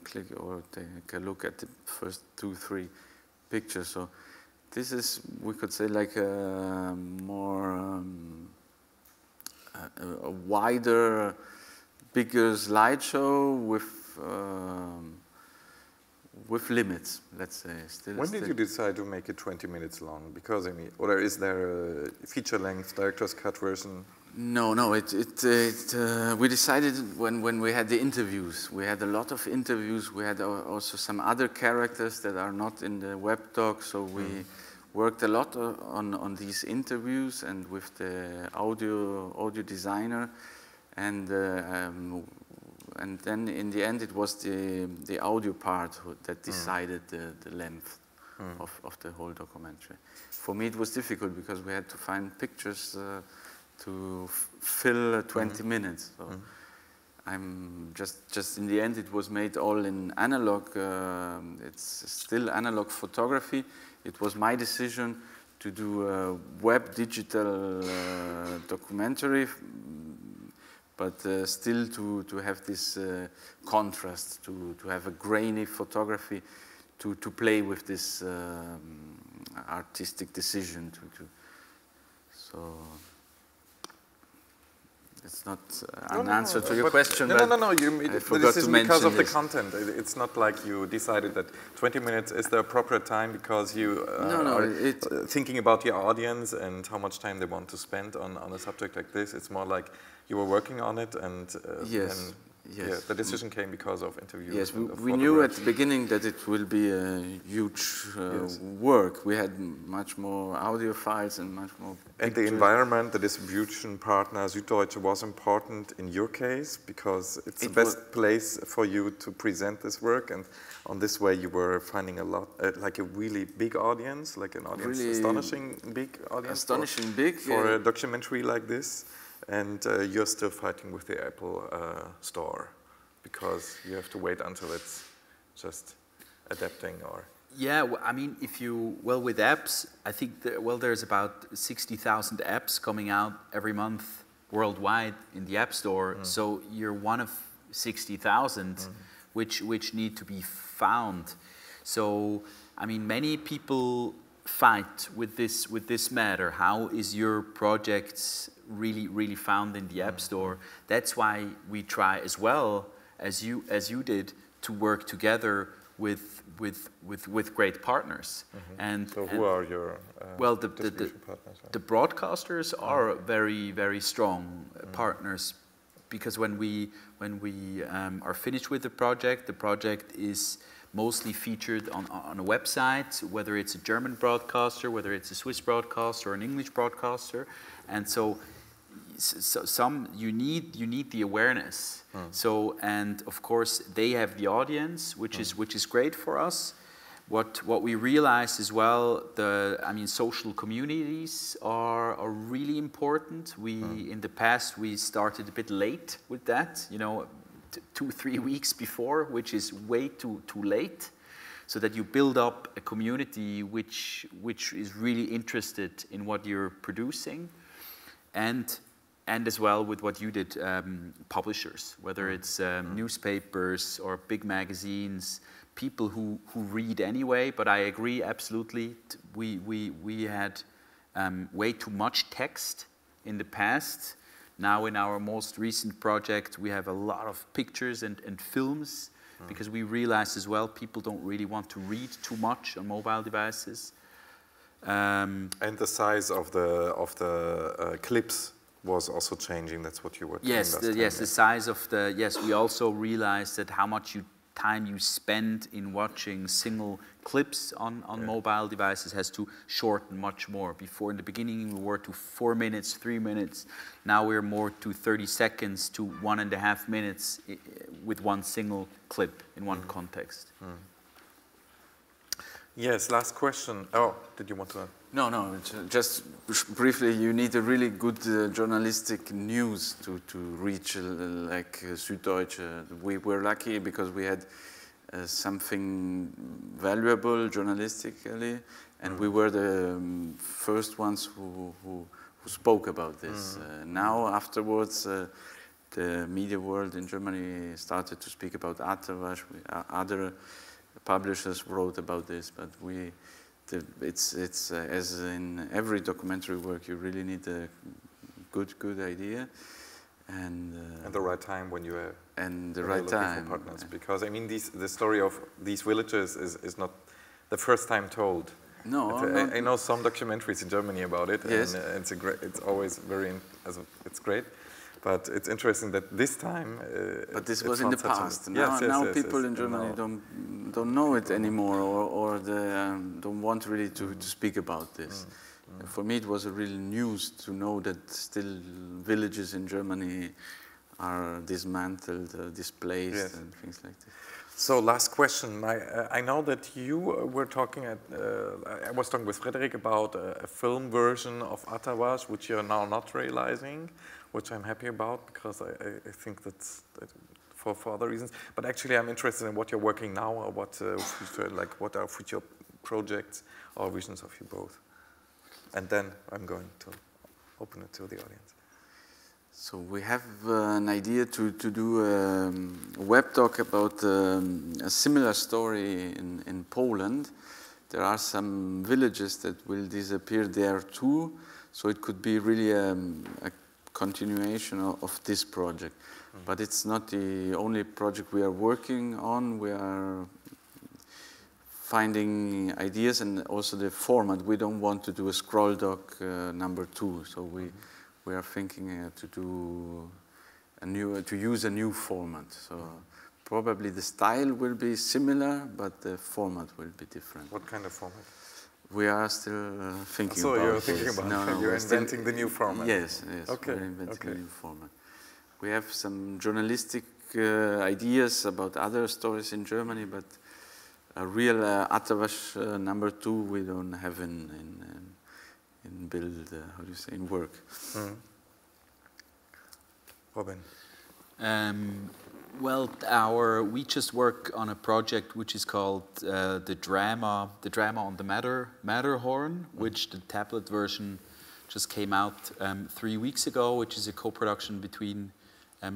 click or take a look at the first 2-3 pictures. So this is, we could say, like a more a wider, bigger slideshow with limits, let's say. When did you decide to make it 20 minutes long? Because I mean, or is there a feature-length director's cut version? No. We decided when we had the interviews. We had a lot of interviews. We had also some other characters that are not in the web doc. So we worked a lot on these interviews and with the audio designer, and then in the end it was the audio part that decided the length of the whole documentary. For me it was difficult because we had to find pictures to fill 20 minutes. So I'm just in the end it was made all in analog. It's still analog photography. It was my decision to do a web digital documentary, but still to have this contrast, to have a grainy photography, to play with this artistic decision. So it's not an answer to your question. No. This is because of the content. It's not like you decided that 20 minutes is the appropriate time because you are thinking about your audience and how much time they want to spend on a subject like this. It's more like you were working on it, and yes. The decision came because of interviews. Yes, we knew at the beginning that it will be a huge work. We had much more audio files and much more pictures. And the environment, the distribution partner, Süddeutsche, was important in your case because it's the best place for you to present this work, and on this way you were finding a lot, like a really big audience, like an audience, really astonishing big audience. Astonishing big. For a documentary like this. And you're still fighting with the Apple store because you have to wait until it's just adapting, or... Yeah, I mean, with apps, I think there's about 60,000 apps coming out every month worldwide in the App Store. So you're one of 60,000 which need to be found. So, I mean, many people fight with this matter. How is your project really found in the App Store? That's why we try as well as you did to work together with great partners. And so who are your distribution partners? The broadcasters are very strong partners, because when we are finished with the project is mostly featured on a website, whether it's a German broadcaster, whether it's a Swiss broadcaster or an English broadcaster, and so you need the awareness. So, and of course they have the audience, which is great for us. What we realized as well, social communities are really important. In the past we started a bit late with that, 2-3 weeks before, which is way too late, so that you build up a community which is really interested in what you're producing, and as well with what you did, publishers, whether it's newspapers or big magazines, people who read anyway. But I agree absolutely. We had way too much text in the past. Now in our most recent project, we have a lot of pictures and films, because we realized as well people don't really want to read too much on mobile devices. And the size of the clips was also changing. That's what you were doing last time. The size of the, we also realized that how much time you spend in watching single clips on mobile devices has to shorten much more. Before, in the beginning, we were to 4 minutes, 3 minutes. Now we're more to 30 seconds to 1.5 minutes with one single clip in one context. Yes, last question. Oh, did you want to? No, no, just briefly, you need a really good journalistic news to reach like Süddeutsche. We were lucky because we had something valuable journalistically, and we were the first ones who spoke about this. Now, afterwards, the media world in Germany started to speak about Atterwasch. Other publishers wrote about this, but it's as in every documentary work, you really need a good idea and the right time when you are the right time for partners. Because I mean, the story of these villages is not the first time told. No, I know some documentaries in Germany about it, yes. And it's always it's great. But it's interesting that this time. But this was in the past. Now people in Germany don't know it anymore, or they don't want really to speak about this. For me, it was a real news to know that still villages in Germany are dismantled, displaced, and things like this. So last question. I know that you were talking I was talking with Frederick about a film version of Atterwasch, which you're now not realizing, which I'm happy about because I think that's for other reasons. But actually, I'm interested in what you're working now, or what are future projects or visions of you both. And then I'm going to open it to the audience. So we have an idea to do a web doc about a similar story in Poland. There are some villages that will disappear there too, so it could be really a continuation of this project. But it's not the only project we are working on. We are finding ideas and also the format. We don't want to do a scroll doc #2, so we are thinking to use a new format. So probably the style will be similar, but the format will be different. What kind of format? We are still thinking about it. So you're thinking about it. You're inventing the new format. Yes, Okay. We're inventing a new format. We have some journalistic ideas about other stories in Germany, but a real Atterwasch #2 we don't have in build, how do you say, in work. Robin? Well, we just work on a project which is called the drama on the Matterhorn, which the tablet version just came out 3 weeks ago, which is a co-production between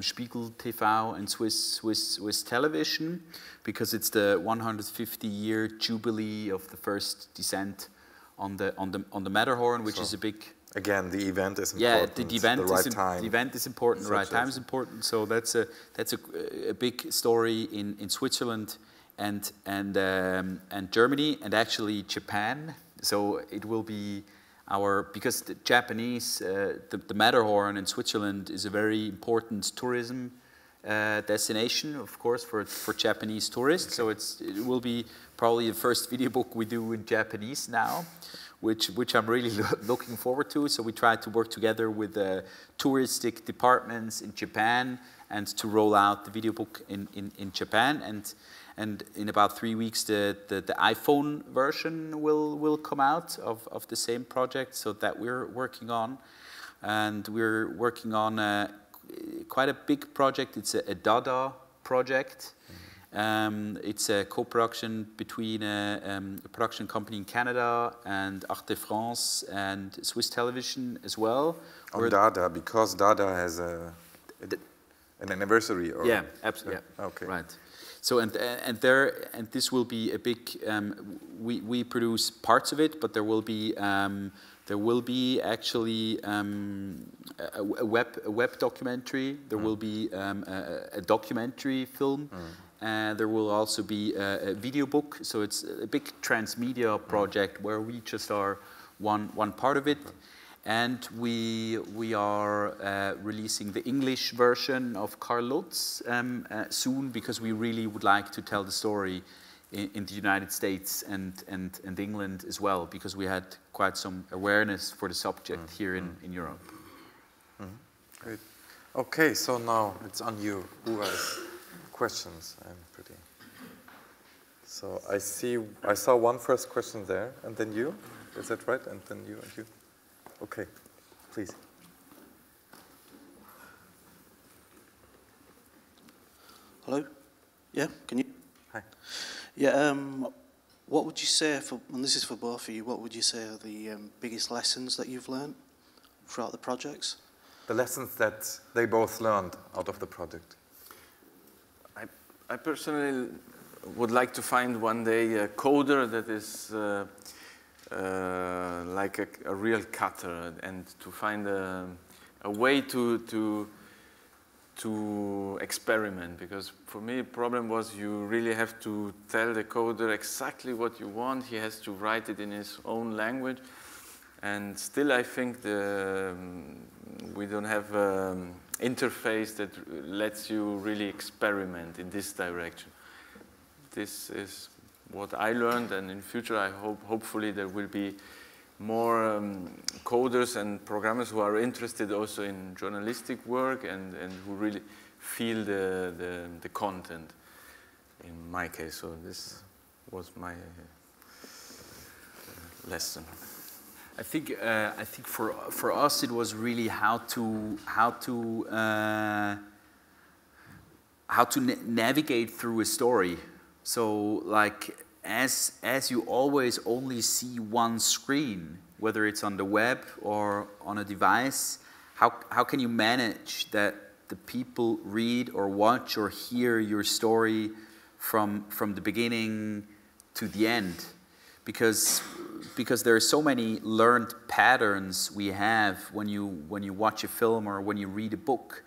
Spiegel TV and Swiss Television, because it's the 150-year jubilee of the first descent on the Matterhorn, which is a big. Again, the event is important. Yeah, the event is important. The right time is important. So that's a big story in Switzerland and Germany, and actually Japan. So it will be because the Japanese, the Matterhorn in Switzerland is a very important tourism destination, of course, for Japanese tourists. So it will be probably the first video book we do in Japanese now, which I'm really looking forward to. So we try to work together with the touristic departments in Japan and to roll out the video book in Japan. And in about 3 weeks, the iPhone version will come out of the same project, so that we're working on. And we're working on quite a big project. It's a Dada project. It's a co-production between a production company in Canada and Arte France and Swiss Television as well. On Dada, because Dada has an anniversary, or yeah, absolutely. Yeah. Okay, right. So and this will be a big. We produce parts of it, but there will be actually a web documentary. There will be a documentary film. There will also be a video book. So it's a big transmedia project where we just are one part of it. And we are releasing the English version of Karl Lutz soon, because we really would like to tell the story in the United States and England as well, because we had quite some awareness for the subject here in Europe. Great. Okay, so now it's on you. Who has questions? I'm pretty. So I saw one first question there, and then you. Is that right? And then you and you. Okay, please. Hello? Yeah, can you? Hi. Yeah, what would you say, and this is for both of you, what would you say are the biggest lessons that you've learned throughout the projects? The lessons that they both learned out of the project. I personally would like to find one day a coder that is like a real cutter, and to find a way to experiment, because for me the problem was you really have to tell the coder exactly what you want. He has to write it in his own language, and still I think we don't have an interface that lets you really experiment in this direction. This is what I learned, and in future I hopefully there will be more coders and programmers who are interested also in journalistic work and who really feel the content, in my case. So this was my lesson. I think for us it was really how to navigate through a story. So like as you always only see one screen, whether it's on the web or on a device, how can you manage that the people read or watch or hear your story from the beginning to the end? Because there are so many learned patterns we have when you watch a film or when you read a book,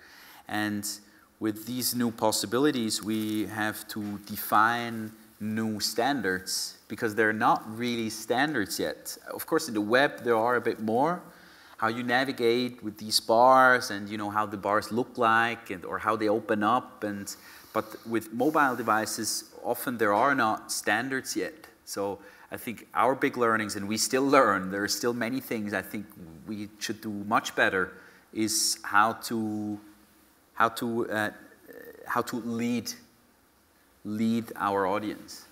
and with these new possibilities we have to define new standards, because they're not really standards yet. Of course in the web there are a bit more, how you navigate with these bars and how the bars look like or how they open up, but with mobile devices often there are not standards yet. So I think our big learnings, and we still learn, there are still many things I think we should do much better, is how to lead our audience.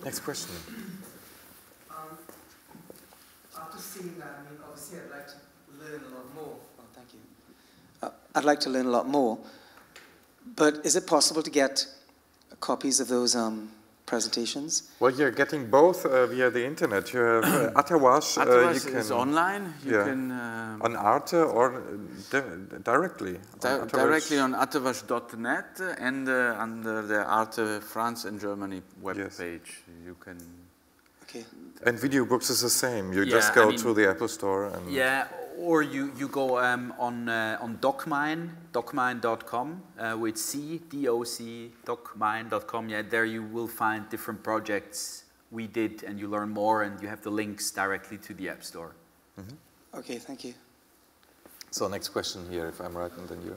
Next question. After seeing that, I mean, obviously I'd like to learn a lot more. Oh, thank you. I'd like to learn a lot more, but is it possible to get copies of those presentations? Well, you're getting both via the internet. You have Atterwasch. Atterwasch is online. You can on Arte or directly. Directly on Atterwasch.net and under the Arte France and Germany web page. You can. Okay. And Videobooks is the same. You just go to the Apple Store. And or you go on DOCMINE, docmine.com with C, D-O-C, docmine.com. Yeah, there you will find different projects we did, and you learn more, and you have the links directly to the App Store. Mm-hmm. Okay, thank you. So next question here, if I'm right, and then you.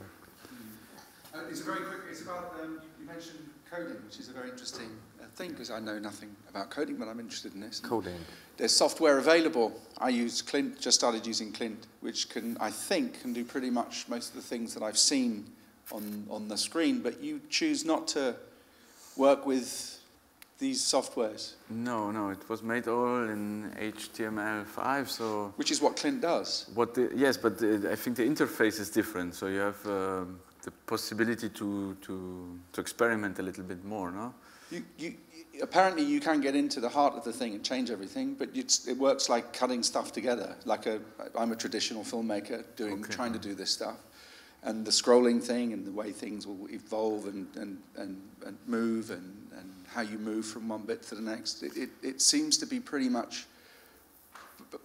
It's very quick. It's about you mentioned coding, which is a very interesting thing, because I know nothing about coding, but I'm interested in this. Coding. There's software available. I use Clint. Just started using Clint, which I think can do pretty much most of the things that I've seen on the screen. But you choose not to work with these softwares. No, it was made all in HTML5, so. Which is what Clint does. Yes, but I think the interface is different. So you have the possibility to experiment a little bit more, no? Apparently you can get into the heart of the thing and change everything, but it works like cutting stuff together. I'm a traditional filmmaker trying to do this stuff, and the scrolling thing and the way things will evolve and move and how you move from one bit to the next. It seems to be pretty much,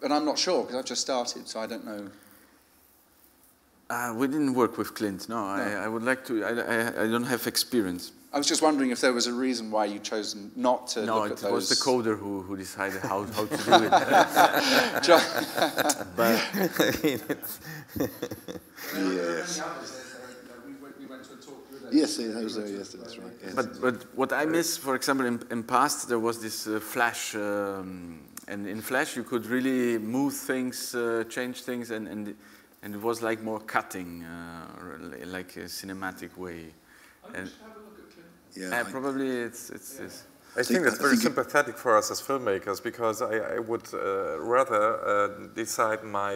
but I'm not sure because I've just started, so I don't know. We didn't work with Clint. No. I would like to. I don't have experience. I was just wondering if there was a reason why you chose not to look at those. No, it was the coder who decided how to do it. But yes. We went to a talk the other day. Yes, I was there yesterday, that's right. Yes. But what I miss, for example, in past there was this Flash, and in Flash you could really move things, change things, and it was like more cutting, like a cinematic way. Yeah, probably it's I think that's very sympathetic for us as filmmakers, because I would rather decide my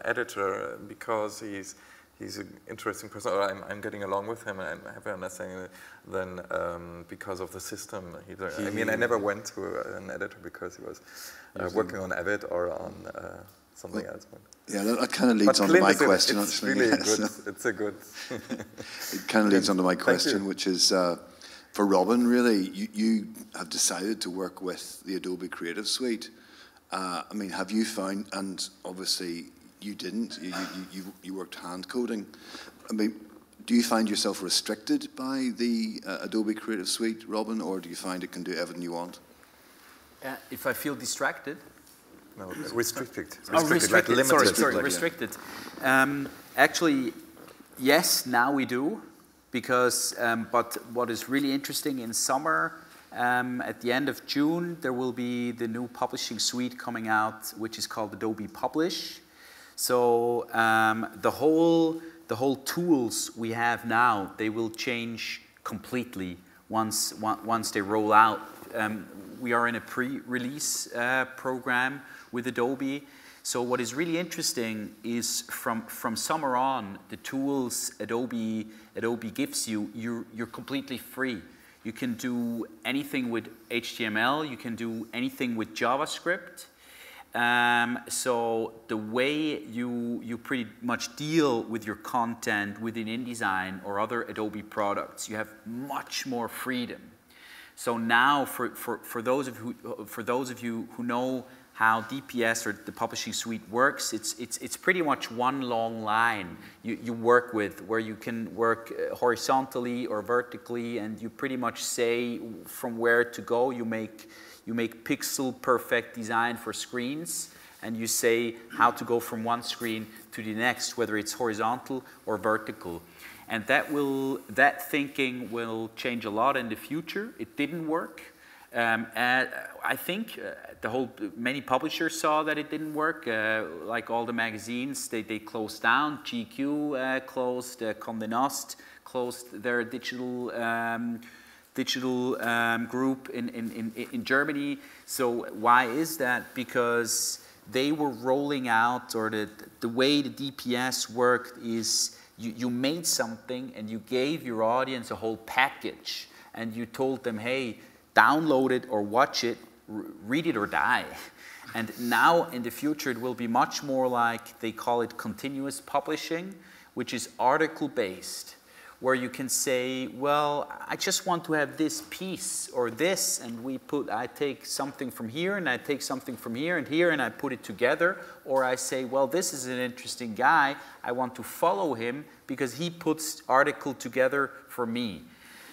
editor because he's an interesting person, or I'm getting along with him and I'm happy understanding than because of the system. I mean, I never went to an editor because he was working on Avid or on something else. Yeah, that kind of leads on to my question. It's actually. really Yes. good. It's a good. It kind of leads on to my question, which is for Robin. Really, you have decided to work with the Adobe Creative Suite. I mean, have you found? And obviously, you didn't. You worked hand coding. I mean, do you find yourself restricted by the Adobe Creative Suite, Robin, or do you find it can do everything you want? If I feel distracted. No, restricted. Restricted. Like limited. Sorry, restricted. Actually, yes, now we do, because. But what is really interesting in summer, at the end of June, there will be the new publishing suite coming out, which is called Adobe Publish. So the whole tools we have now, they will change completely once they roll out. We are in a pre-release program with Adobe. So what is really interesting is from summer on, the tools Adobe gives you, you're completely free. You can do anything with HTML, you can do anything with JavaScript. So the way you pretty much deal with your content within InDesign or other Adobe products, you have much more freedom. So now, for those of you who know how DPS or the publishing suite works, it's pretty much one long line you work with, where you can work horizontally or vertically, and you pretty much say from where to go. You make pixel perfect design for screens, and you say how to go from one screen to the next, whether it's horizontal or vertical. And that thinking will change a lot in the future. It didn't work. I think many publishers saw that it didn't work. Like all the magazines, they closed down. GQ closed. Condé Nast closed their digital group in Germany. So why is that? Because they were rolling out, or the way the DPS worked is you made something and you gave your audience a whole package, and you told them, hey, download it or watch it, read it or die. And now in the future it will be much more like, they call it continuous publishing, which is article based, where you can say, well, I just want to have this piece or this, and I take something from here and I take something from here and I put it together. Or I say, well, this is an interesting guy, I want to follow him because he puts article together for me.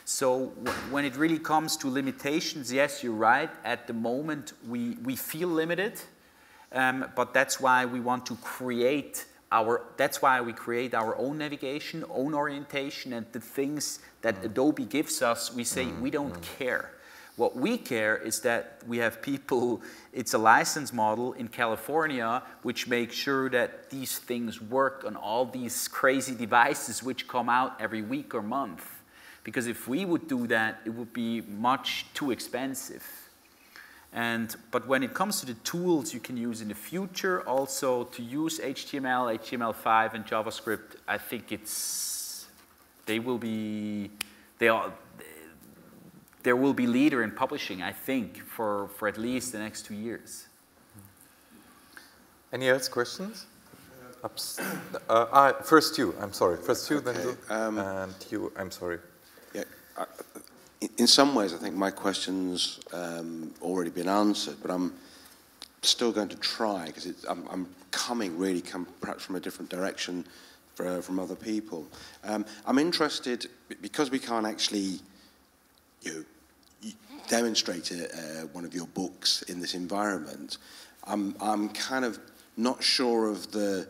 So when it really comes to limitations, yes, you're right. At the moment, we feel limited, but that's why we want to create that's why we create our own navigation, own orientation, and the things that Adobe gives us, we say we don't care. What we care is that we have people, it's a license model in California, which makes sure that these things work on all these crazy devices which come out every week or month. Because if we would do that, it would be much too expensive. But when it comes to the tools you can use in the future, also to use HTML, HTML5, and JavaScript, I think there will be leader in publishing, I think, for at least the next 2 years. Any else questions? First you, I'm sorry. First you, then you, and you, I'm sorry. Yeah, in some ways, I think my question's already been answered, but I'm still going to try, because I'm coming perhaps from a different direction from other people. I'm interested, because we can't actually demonstrate one of your books in this environment, I'm kind of not sure of the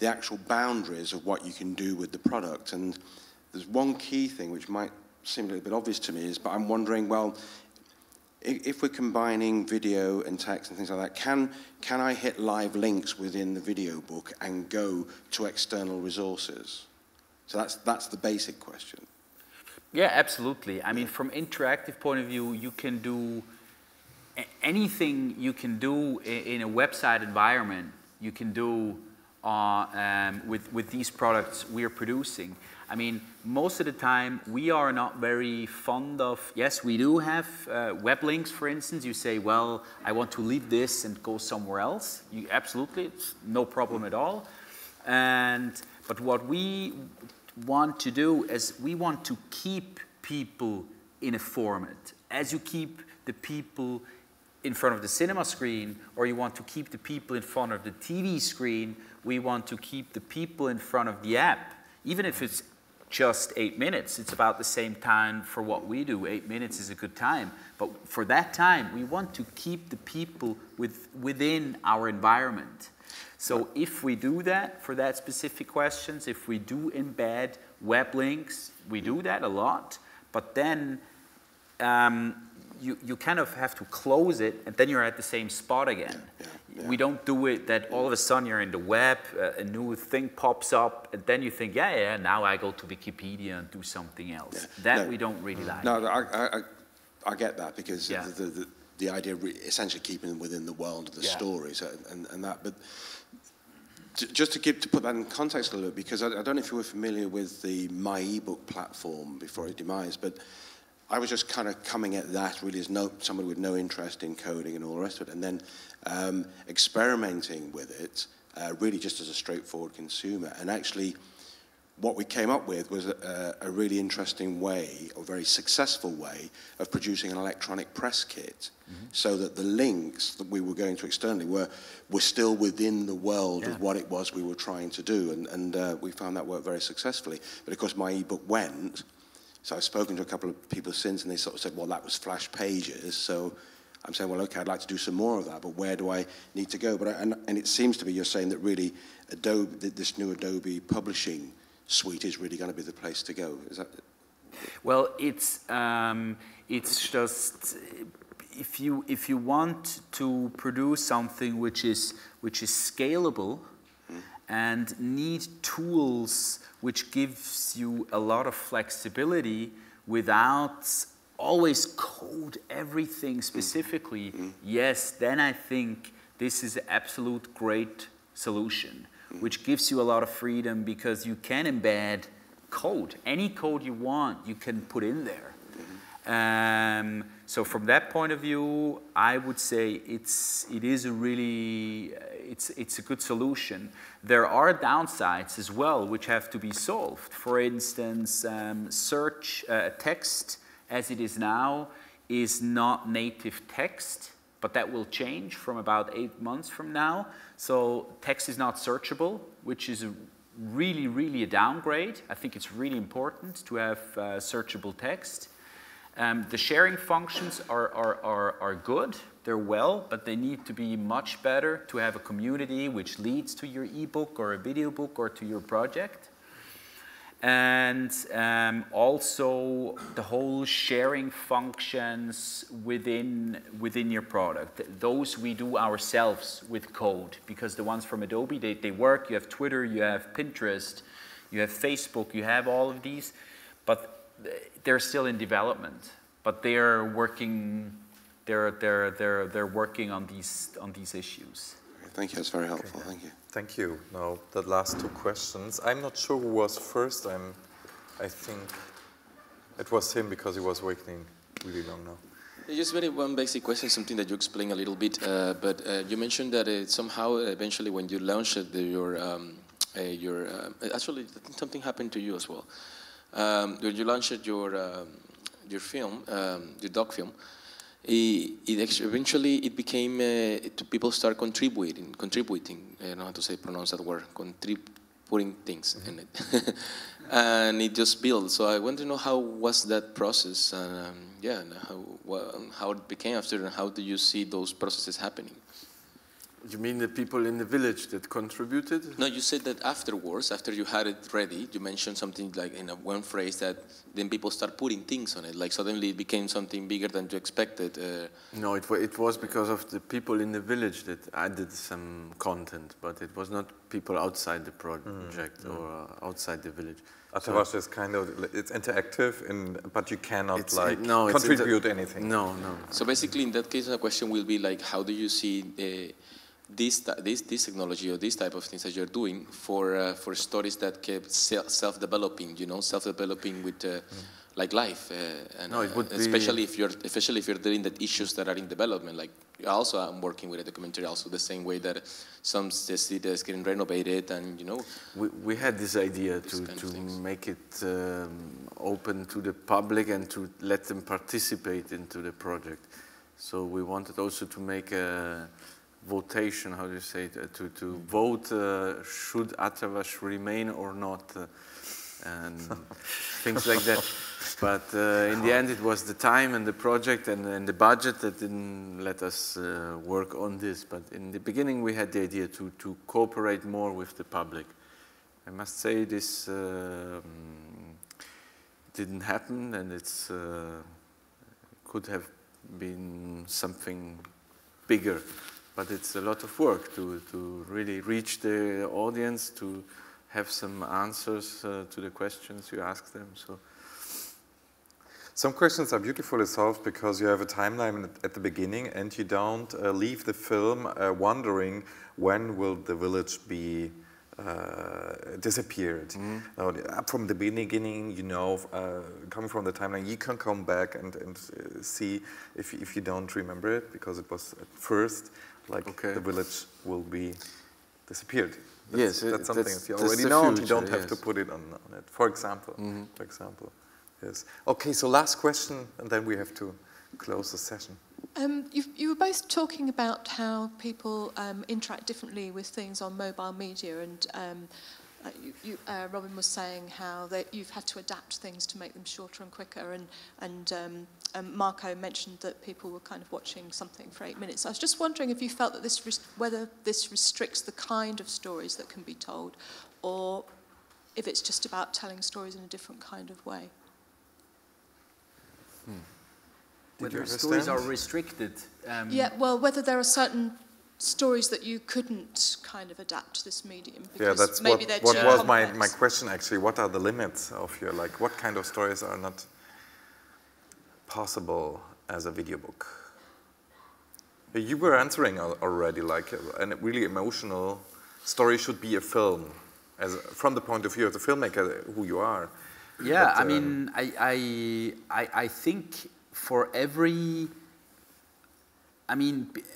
actual boundaries of what you can do with the product. And there's one key thing which might seem a little bit obvious to me, but I'm wondering, well, if we're combining video and text and things like that, can I hit live links within the video book and go to external resources? So that's the basic question. Yeah, absolutely. I mean, from interactive point of view, you can do anything you can do in a website environment. You can do with these products we are producing. I mean, most of the time we are not very fond of. Yes, we do have web links, for instance. You say, well, I want to leave this and go somewhere else. You absolutely, it's no problem at all. But what we want to do is we want to keep people in a format. As you keep the people in front of the cinema screen, or you want to keep the people in front of the TV screen, we want to keep the people in front of the app. Even if it's just 8 minutes, it's about the same time for what we do. 8 minutes is a good time. But for that time, we want to keep the people within our environment. So if we do that for that specific questions, if we do embed web links, we do that a lot, but then you kind of have to close it and then you're at the same spot again. We don't do it that all of a sudden you're in the web, a new thing pops up, and then you think, yeah, now I go to Wikipedia and do something else. We don't really like. No, I get that, because the idea of essentially keeping them within the world of the stories and that, but just to put that in context a little bit, because I don't know if you were familiar with the My eBook platform before its demise, but I was just kind of coming at that really as somebody with no interest in coding and all the rest of it, and then experimenting with it really just as a straightforward consumer. And actually what we came up with was a really interesting way, or very successful way, of producing an electronic press kit, so that the links that we were going to externally were still within the world of what it was we were trying to do, and we found that worked very successfully. But of course My eBook went, so I've spoken to a couple of people since, and they sort of said, well, that was Flash pages, so I'm saying, well, okay, I'd like to do some more of that, but where do I need to go? But and it seems to be you're saying that really Adobe, this new Adobe publishing suite is really going to be the place to go. Is that? Well, it's just if you want to produce something which is scalable and need tools which gives you a lot of flexibility without always code everything specifically, yes, then I think this is an absolute great solution, which gives you a lot of freedom because you can embed code. Any code you want, you can put in there. So from that point of view, I would say it's a good solution. There are downsides as well which have to be solved. For instance, search text as it is now is not native text, but that will change from about 8 months from now. So text is not searchable, which is really a downgrade. I think it's really important to have searchable text. The sharing functions are good, they're well, but they need to be much better to have a community which leads to your ebook or a video book or to your project. And also the whole sharing functions within your product. Those we do ourselves with code, because the ones from Adobe, they work. You have Twitter, you have Pinterest, you have Facebook, you have all of these, but they're still in development. But they're working on these issues. Thank you, that's very helpful. Okay. Thank you. Thank you. Now, the last two questions. I'm not sure who was first. I think it was him because he was waiting really long now. Just very one basic question, something that you explained a little bit, but you mentioned that somehow, eventually, when you launched actually, something happened to you as well. When you launched your film, your doc film, eventually it became people start contributing. I don't know how to pronounce that word. Putting things in it, and it just built. So I want to know how was that process, and and how it became after, and how do you see those processes happening? You mean the people in the village that contributed? No, you said that afterwards, after you had it ready, you mentioned something like in one phrase that then people start putting things on it, like suddenly it became something bigger than you expected. No, it was because of the people in the village that added some content, but it was not people outside the project or outside the village. Atterwasch is kind of, it's interactive, but you cannot no, contribute anything. No. So basically, in that case, the question will be like, how do you see this technology or this type of things that you're doing for stories that keep self-developing, self-developing with like life, and no, it would especially if you're dealing with issues that are in development. Like also, I'm working with a documentary also the same way that some cities is getting renovated, and we had this idea to make it open to the public and to let them participate into the project. So we wanted also to make a votation, how do you say it, to vote should Atterwasch remain or not, and things like that. But in the end, it was the time and the project and the budget that didn't let us work on this. But in the beginning, we had the idea to cooperate more with the public. I must say this didn't happen, and it's could have been something bigger. But it's a lot of work to really reach the audience, to have some answers to the questions you ask them. So. Some questions are beautifully solved because you have a timeline at the beginning and you don't leave the film wondering when will the village be disappeared. Now, from the beginning, coming from the timeline, you can come back and see if you don't remember it, because it was at first like the village will be disappeared. That's something that you already know. You don't have to put it on it. For example, Yes. Okay, so last question, and then we have to close the session. You were both talking about how people interact differently with things on mobile media, and Robin was saying how you've had to adapt things to make them shorter and quicker, and Marco mentioned that people were kind of watching something for 8 minutes. I was just wondering if you felt that whether this restricts the kind of stories that can be told, or if it's just about telling stories in a different kind of way. Whether stories are restricted. Yeah, well, whether there are certain stories that you couldn't kind of adapt to this medium. Yeah, that's maybe what was my question actually. What are the limits of your, what kind of stories are not possible as a video book? You were answering already, like a really emotional story should be a film, from the point of view of the filmmaker who you are. Yeah, but, I mean, I think for every,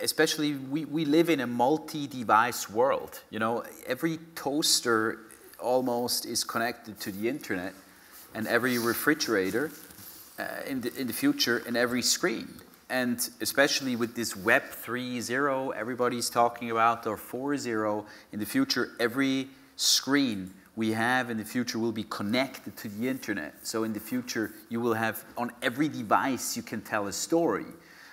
especially we live in a multi-device world. Every toaster almost is connected to the internet, and every refrigerator in the future, and every screen. And especially with this Web 3.0 everybody's talking about, or 4.0, in the future, every screen we have in the future will be connected to the internet. So in the future, you will have, on every device, you can tell a story.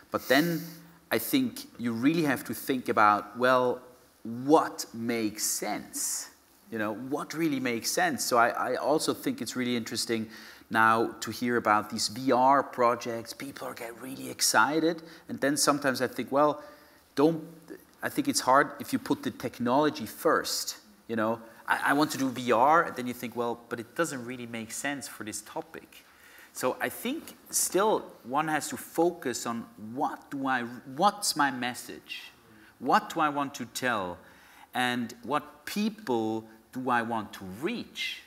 But then I think you really have to think about, well, what makes sense? What really makes sense? So I also think it's really interesting now to hear about these VR projects. People get really excited. And then sometimes I think, well, I think it's hard if you put the technology first, I want to do VR, and then you think, well, but it doesn't really make sense for this topic. So I think still one has to focus on what's my message? What do I want to tell? And what people do I want to reach?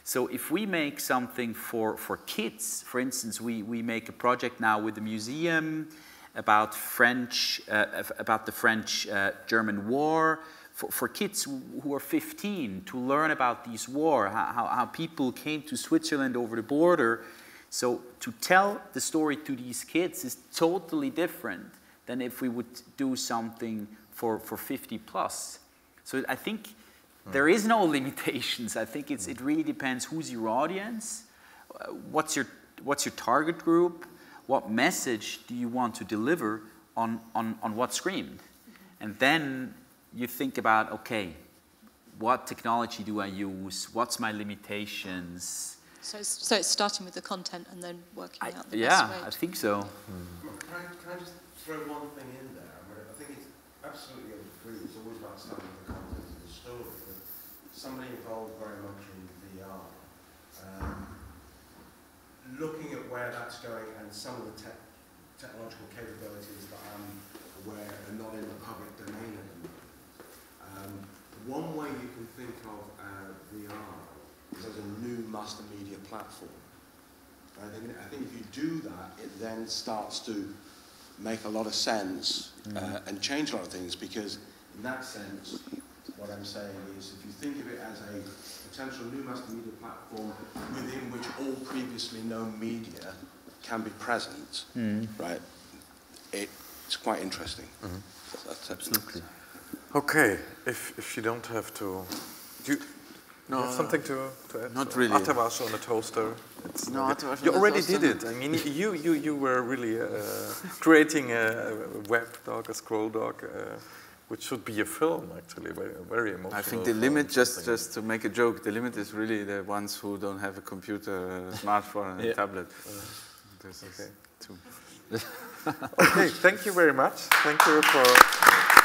So if we make something for kids, for instance, we make a project now with the museum about the French-German War, for kids who are 15 to learn about this war, how people came to Switzerland over the border. So to tell the story to these kids is totally different than if we would do something for 50 plus. So I think there is no limitations. I think it really depends who's your audience, what's your target group, what message do you want to deliver on what screen, and then you think about, okay, what technology do I use? What's my limitations? So it's starting with the content and then working out the best way. Yeah, I think so. Can I just throw one thing in there? I think it's absolutely true. It's always about starting with the content of the story. But somebody involved very much in VR looking at where that's going and some of the technological capabilities that I'm aware are not in the public domain at the moment. One way you can think of VR is as a new master media platform. I think if you do that, it then starts to make a lot of sense and change a lot of things, because in that sense, what I'm saying is if you think of it as a potential new master media platform within which all previously known media can be present, right, it's quite interesting. That's absolutely. Okay, if you don't have to, do you have something to add? Not really. Atterwasch on the toaster. No, Atterwasch you on the already toaster. did it. I mean, you were really creating a web doc, a scroll doc, which should be a film actually, very emotional. I think the limit, just to make a joke, the limit is really the ones who don't have a computer, a smartphone, and a tablet. Okay. Okay, thank you very much. Thank you for.